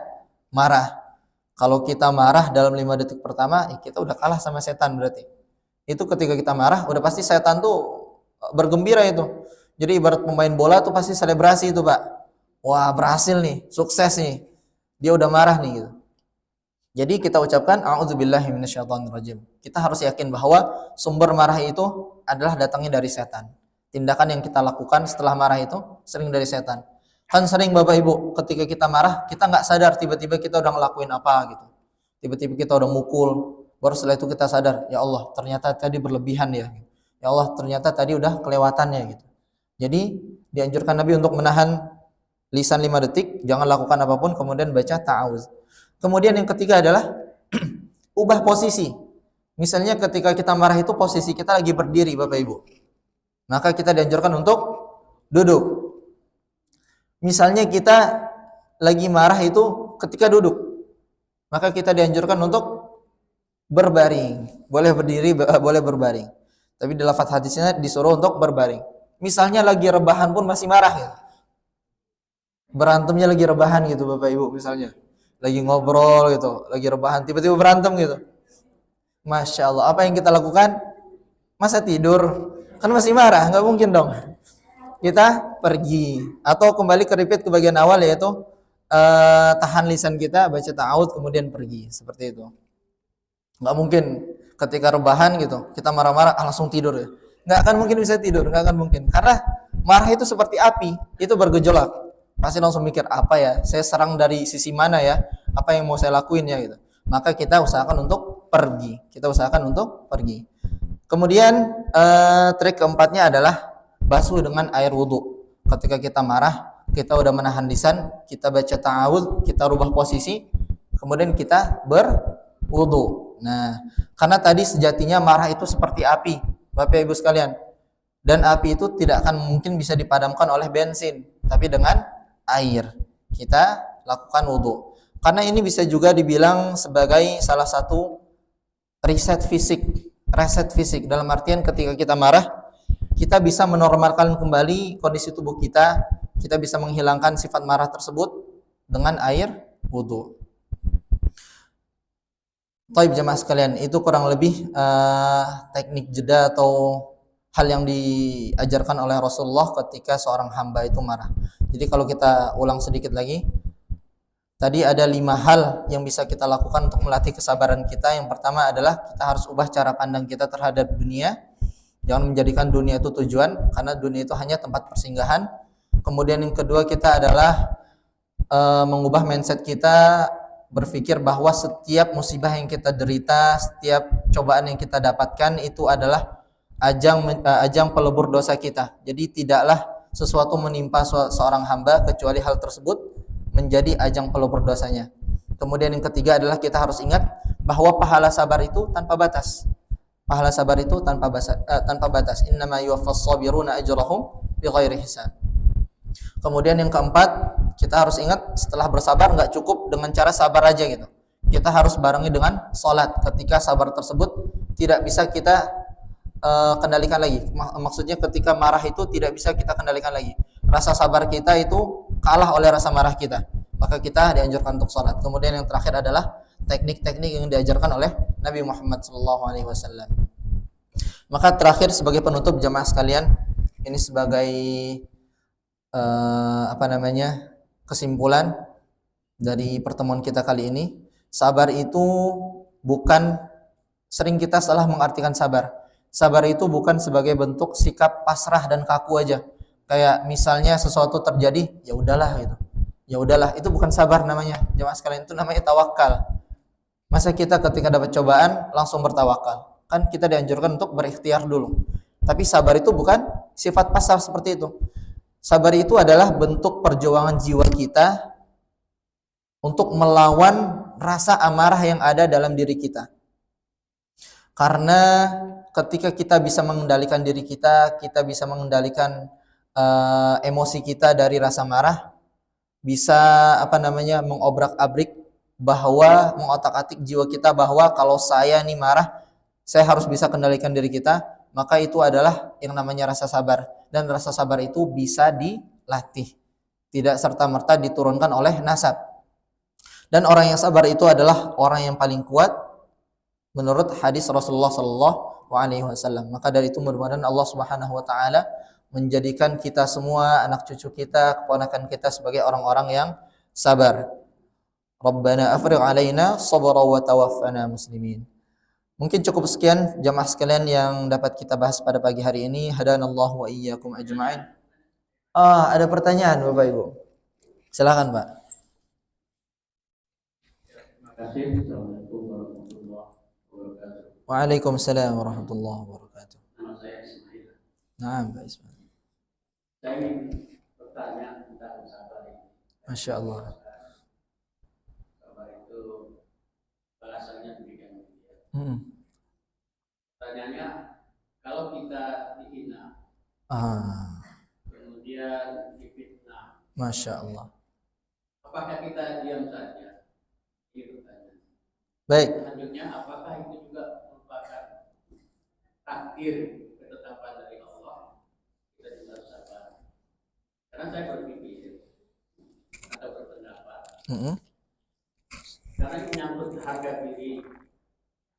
S1: marah. Kalau kita marah dalam 5 detik pertama, kita udah kalah sama setan berarti. Itu ketika kita marah, udah pasti setan tuh bergembira itu. Jadi ibarat pemain bola tuh pasti selebrasi itu, Pak. Wah, berhasil nih, sukses nih. Dia udah marah nih gitu. Jadi kita ucapkan a'udzubillahi minasyaitonirrajim. Kita harus yakin bahwa sumber marah itu adalah datangnya dari setan. Tindakan yang kita lakukan setelah marah itu sering dari setan. Kan sering Bapak Ibu ketika kita marah, kita nggak sadar tiba-tiba kita udah ngelakuin apa gitu. Tiba-tiba kita udah mukul, baru setelah itu kita sadar, ya Allah ternyata tadi berlebihan ya. Ya Allah ternyata tadi udah kelewatannya gitu. Jadi dianjurkan Nabi untuk menahan lisan 5 detik, jangan lakukan apapun, kemudian baca ta'awuz. Kemudian yang ketiga adalah ubah posisi. Misalnya ketika kita marah itu posisi kita lagi berdiri Bapak Ibu. Maka kita dianjurkan untuk duduk. Misalnya kita lagi marah itu ketika duduk. Maka kita dianjurkan untuk berbaring. Boleh berdiri, boleh berbaring. Tapi di lafaz hadisnya disuruh untuk berbaring. Misalnya lagi rebahan pun masih marah ya. Berantemnya lagi rebahan gitu Bapak Ibu misalnya. Lagi ngobrol gitu, lagi rebahan, tiba-tiba berantem gitu. Masya Allah, apa yang kita lakukan? Masa tidur? Kan masih marah, nggak mungkin dong. Kita pergi atau kembali ke repeat ke bagian awal, yaitu tahan lisan kita, baca ta'awudz, kemudian pergi, seperti itu. Nggak mungkin ketika rebahan gitu, kita marah-marah langsung tidur ya. Nggak akan mungkin bisa tidur, nggak akan mungkin. Karena marah itu seperti api, itu bergejolak. Pasti langsung mikir, apa ya, saya serang dari sisi mana ya, apa yang mau saya lakuin ya gitu. Maka kita usahakan untuk pergi. Kemudian trik keempatnya adalah basuh dengan air wudhu. Ketika kita marah, kita udah menahan lisan, kita baca ta'awudz, kita rubah posisi, kemudian kita berwudhu. Nah, karena tadi sejatinya marah itu seperti api, Bapak Ibu sekalian. Dan api itu tidak akan mungkin bisa dipadamkan oleh bensin, tapi dengan air. Kita lakukan wudhu. Karena ini bisa juga dibilang sebagai salah satu reset fisik. Dalam artian ketika kita marah, kita bisa menormalkan kembali kondisi tubuh kita. Kita bisa menghilangkan sifat marah tersebut dengan air wudhu. Taib jemaah sekalian, itu kurang lebih teknik jeda atau hal yang diajarkan oleh Rasulullah ketika seorang hamba itu marah. Jadi kalau kita ulang sedikit lagi, tadi ada 5 hal yang bisa kita lakukan untuk melatih kesabaran kita. Yang pertama adalah kita harus ubah cara pandang kita terhadap dunia. Jangan menjadikan dunia itu tujuan, karena dunia itu hanya tempat persinggahan. Kemudian yang kedua kita adalah mengubah mindset kita berpikir bahwa setiap musibah yang kita derita, setiap cobaan yang kita dapatkan itu adalah ajang pelebur dosa kita. Jadi tidaklah sesuatu menimpa seorang hamba kecuali hal tersebut menjadi ajang pelebur dosanya. Kemudian yang ketiga adalah kita harus ingat bahwa pahala sabar itu tanpa batas. Pahala sabar itu tanpa batas. Innama yuwaffas sabiruna ajrahum bighairi hisab. Kemudian yang keempat, kita harus ingat setelah bersabar nggak cukup dengan cara sabar aja gitu. Kita harus barengi dengan sholat ketika sabar tersebut tidak bisa kita kendalikan lagi. Maksudnya ketika marah itu tidak bisa kita kendalikan lagi. Rasa sabar kita itu kalah oleh rasa marah kita. Maka kita dianjurkan untuk sholat. Kemudian yang terakhir adalah teknik-teknik yang diajarkan oleh Nabi Muhammad SAW. Maka terakhir sebagai penutup jamaah sekalian, ini sebagai kesimpulan dari pertemuan kita kali ini, sabar itu bukan, sering kita salah mengartikan sabar. Sabar itu bukan sebagai bentuk sikap pasrah dan kaku aja. Kayak misalnya sesuatu terjadi, ya udahlah gitu. Ya udahlah, itu bukan sabar namanya. Jemaah sekalian, itu namanya tawakal. Masa kita ketika dapat cobaan langsung bertawakal? Kan kita dianjurkan untuk berikhtiar dulu. Tapi sabar itu bukan sifat pasrah seperti itu. Sabar itu adalah bentuk perjuangan jiwa kita untuk melawan rasa amarah yang ada dalam diri kita. Karena ketika kita bisa mengendalikan diri kita, kita bisa mengendalikan emosi kita dari rasa marah, bisa mengobrak-abrik bahwa mengotak-atik jiwa kita bahwa kalau saya nih marah, saya harus bisa kendalikan diri kita, maka itu adalah yang namanya rasa sabar. Dan rasa sabar itu bisa dilatih, tidak serta-merta diturunkan oleh nasab. Dan orang yang sabar itu adalah orang yang paling kuat menurut hadis Rasulullah SAW. Maka dari itu mudah-mudahan Allah Subhanahu Wa Taala menjadikan kita semua, anak cucu kita, keponakan kita sebagai orang-orang yang sabar. Rabbana afrigh alaina sabra wa tawaffana muslimin. Mungkin cukup sekian jamaah sekalian yang dapat kita bahas pada pagi hari ini. Hadanallahu wa iyyakum ajma'in. Ada pertanyaan Bapak Ibu. Silakan Pak.
S2: Terima kasih. Assalamualaikum warahmatullahi wabarakatuh.
S1: Waalaikumsalam warahmatullahi wabarakatuh.
S2: Nama saya Ismail.
S1: Nah, Pak Ismail.
S2: Saya ingin bertanya tentang sabar ini.
S1: Masya Allah.
S2: Sabar itu balasannya demikian. Pertanyaannya, kalau kita dihina, kemudian difitnah,
S1: Masya Allah.
S2: apakah kita diam saja? Ini pertanyaan.
S1: Baik.
S2: Selanjutnya, apakah itu juga merupakan takdir ketetapan dari Allah? Kita juga harus sabar. Karena saya berpikir atau berpendapat, karena ini menyangkut harga diri.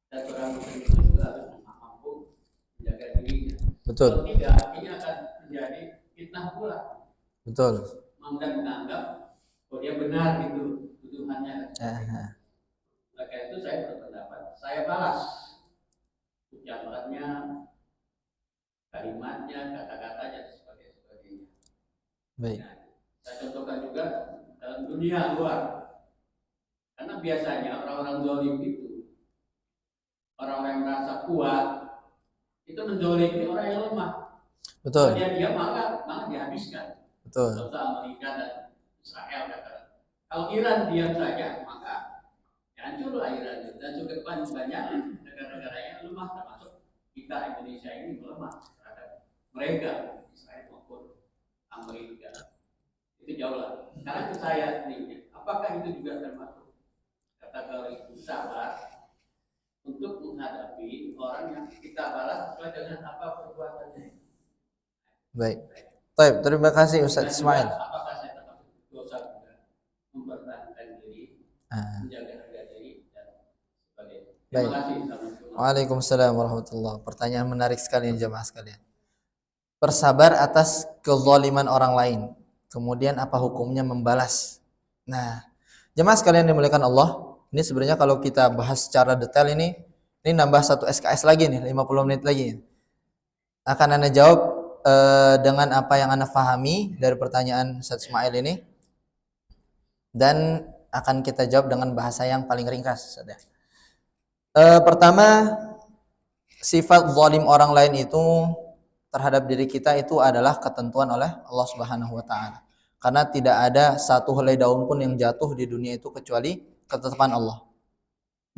S2: Dan orang muslim itu juga harus mampu menjaga dirinya.
S1: Betul.
S2: Kalau tidak, ini akan menjadi fitnah pula.
S1: Betul.
S2: Dan menganggap bahwa dia benar gitu tuduhannya. Maka itu saya berpendapat, saya balas ucapannya, kalimatnya, kata-katanya, dan sebagainya.
S1: Baik.
S2: Nah, saya contohkan juga dalam dunia luar. Karena biasanya orang-orang zalim itu, orang-orang yang merasa kuat itu menzalimi orang yang lemah.
S1: Betul.
S2: Dia malah dihabiskan.
S1: Betul.
S2: Contoh Amerika dan Israel katakan. Kalau Iran diam saja, maka hancurlah Iran dan juga banyak negara-negara yang lemah, termasuk kita Indonesia ini melemah terhadap mereka, Israel maupun Amerika. Itu jauh lah. Karena itu saya ini, apakah itu juga termasuk kategori sabar untuk menghadapi orang yang kita balas sesuai dengan apa perbuatannya.
S1: Baik. Baik, terima kasih Ustaz Ismail.
S2: Apakah saya tetap dosa juga mempertahankan diri, menjaga harga diri dan sebagainya. Terima kasih.
S1: Waalaikumsalam warahmatullahi wabarakatuh. Pertanyaan menarik sekali jemaah sekalian. Bersabar atas kezaliman orang lain. Kemudian apa hukumnya membalas? Nah, jemaah sekalian dimuliakan Allah, ini sebenarnya kalau kita bahas secara detail ini nambah satu SKS lagi nih, 50 menit lagi. Akan Anda jawab dengan apa yang Anda pahami dari pertanyaan Ustaz Ismail ini. dan akan kita jawab dengan bahasa yang paling ringkas saja. Pertama, sifat zalim orang lain itu terhadap diri kita itu adalah ketentuan oleh Allah Subhanahu wa taala. Karena tidak ada satu helai daun pun yang jatuh di dunia itu kecuali ketetapan Allah.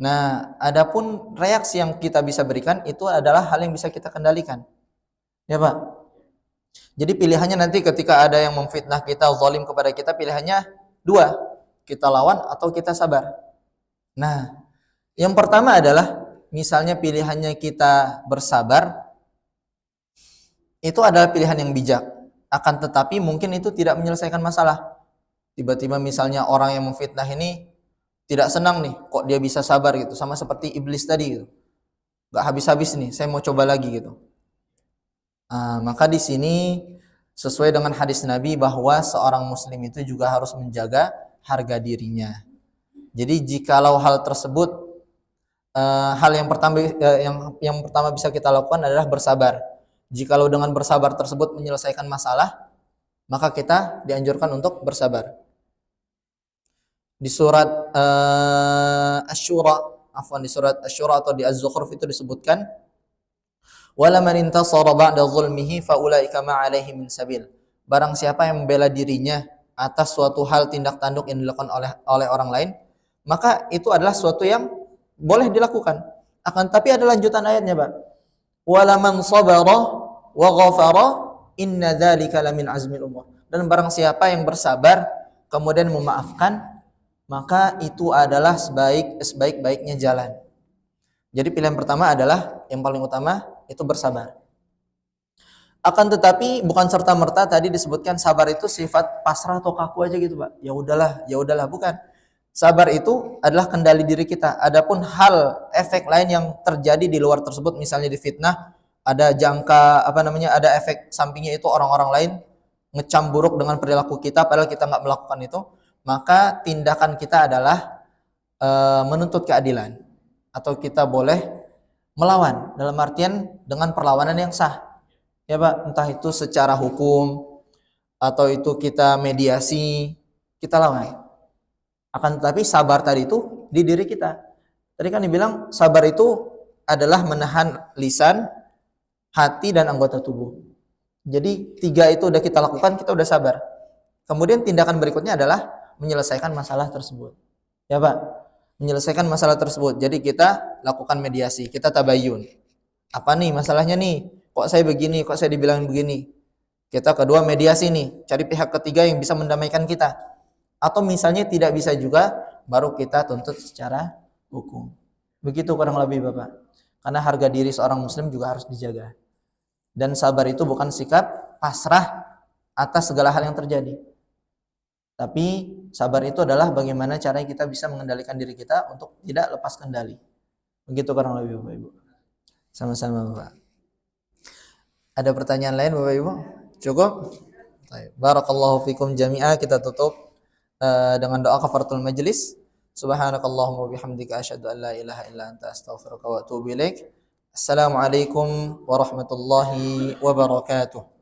S1: Nah, adapun reaksi yang kita bisa berikan itu adalah hal yang bisa kita kendalikan. Ya, Pak. Jadi pilihannya nanti ketika ada yang memfitnah kita, zalim kepada kita, pilihannya dua. Kita lawan atau kita sabar. Nah, yang pertama adalah misalnya pilihannya kita bersabar, itu adalah pilihan yang bijak. Akan tetapi mungkin itu tidak menyelesaikan masalah. Tiba-tiba misalnya orang yang memfitnah ini tidak senang nih, kok dia bisa sabar gitu, sama seperti iblis tadi gitu. Gak habis-habis nih, saya mau coba lagi gitu. Maka di sini sesuai dengan hadis Nabi bahwa seorang muslim itu juga harus menjaga harga dirinya. Jadi jikalau hal tersebut hal yang pertama yang pertama bisa kita lakukan adalah bersabar. Jikalau dengan bersabar tersebut menyelesaikan masalah, maka kita dianjurkan untuk bersabar. Di surat di surat Asy-Syura atau di Az-Zukhruf itu disebutkan wala man intasara ba'da zulmihi fa ulaika ma 'alaihi min sabil. Barang siapa yang membela dirinya atas suatu hal tindak tanduk yang dilakukan oleh orang lain, maka itu adalah suatu yang boleh dilakukan. Akan tapi ada lanjutan ayatnya, Pak. Wala man sabara wa ghafara inna dzalika lamin azmil umur. Dan barang siapa yang bersabar kemudian memaafkan, maka itu adalah sebaik-baiknya jalan. Jadi pilihan pertama adalah yang paling utama itu bersabar. Akan tetapi bukan serta-merta tadi disebutkan sabar itu sifat pasrah atau kaku aja gitu, Pak. Ya udahlah, bukan. Sabar itu adalah kendali diri kita. Adapun hal efek lain yang terjadi di luar tersebut, misalnya difitnah, ada ada efek sampingnya itu orang-orang lain ngecam buruk dengan perilaku kita padahal kita nggak melakukan itu, maka tindakan kita adalah menuntut keadilan. Atau kita boleh melawan dalam artian dengan perlawanan yang sah, ya Pak, entah itu secara hukum atau itu kita mediasi, kita lawan. Akan tetapi sabar tadi itu di diri kita. Tadi kan dibilang sabar itu adalah menahan lisan, hati dan anggota tubuh. Jadi 3 itu udah kita lakukan, kita udah sabar. Kemudian tindakan berikutnya adalah menyelesaikan masalah tersebut, ya Pak. Menyelesaikan masalah tersebut. Jadi kita lakukan mediasi, kita tabayun. Apa nih masalahnya nih? Kok saya begini, kok saya dibilang begini? Kita kedua mediasi nih, cari pihak ketiga yang bisa mendamaikan kita. Atau misalnya tidak bisa juga, baru kita tuntut secara hukum. Begitu kurang lebih Bapak. Karena harga diri seorang muslim juga harus dijaga. Dan sabar itu bukan sikap pasrah atas segala hal yang terjadi. Tapi sabar itu adalah bagaimana caranya kita bisa mengendalikan diri kita untuk tidak lepas kendali. Begitu kurang lebih Bapak Ibu. Sama-sama Bapak. Ada pertanyaan lain Bapak Ibu? Cukup? Barakallahu fikum jami'ah. Kita tutup dengan doa kafaratul majlis. Subhanakallahumma bihamdika asyhadu an la ilaha illa anta astaghfiruka wa atubu ilaik. Assalamualaikum warahmatullahi wabarakatuh.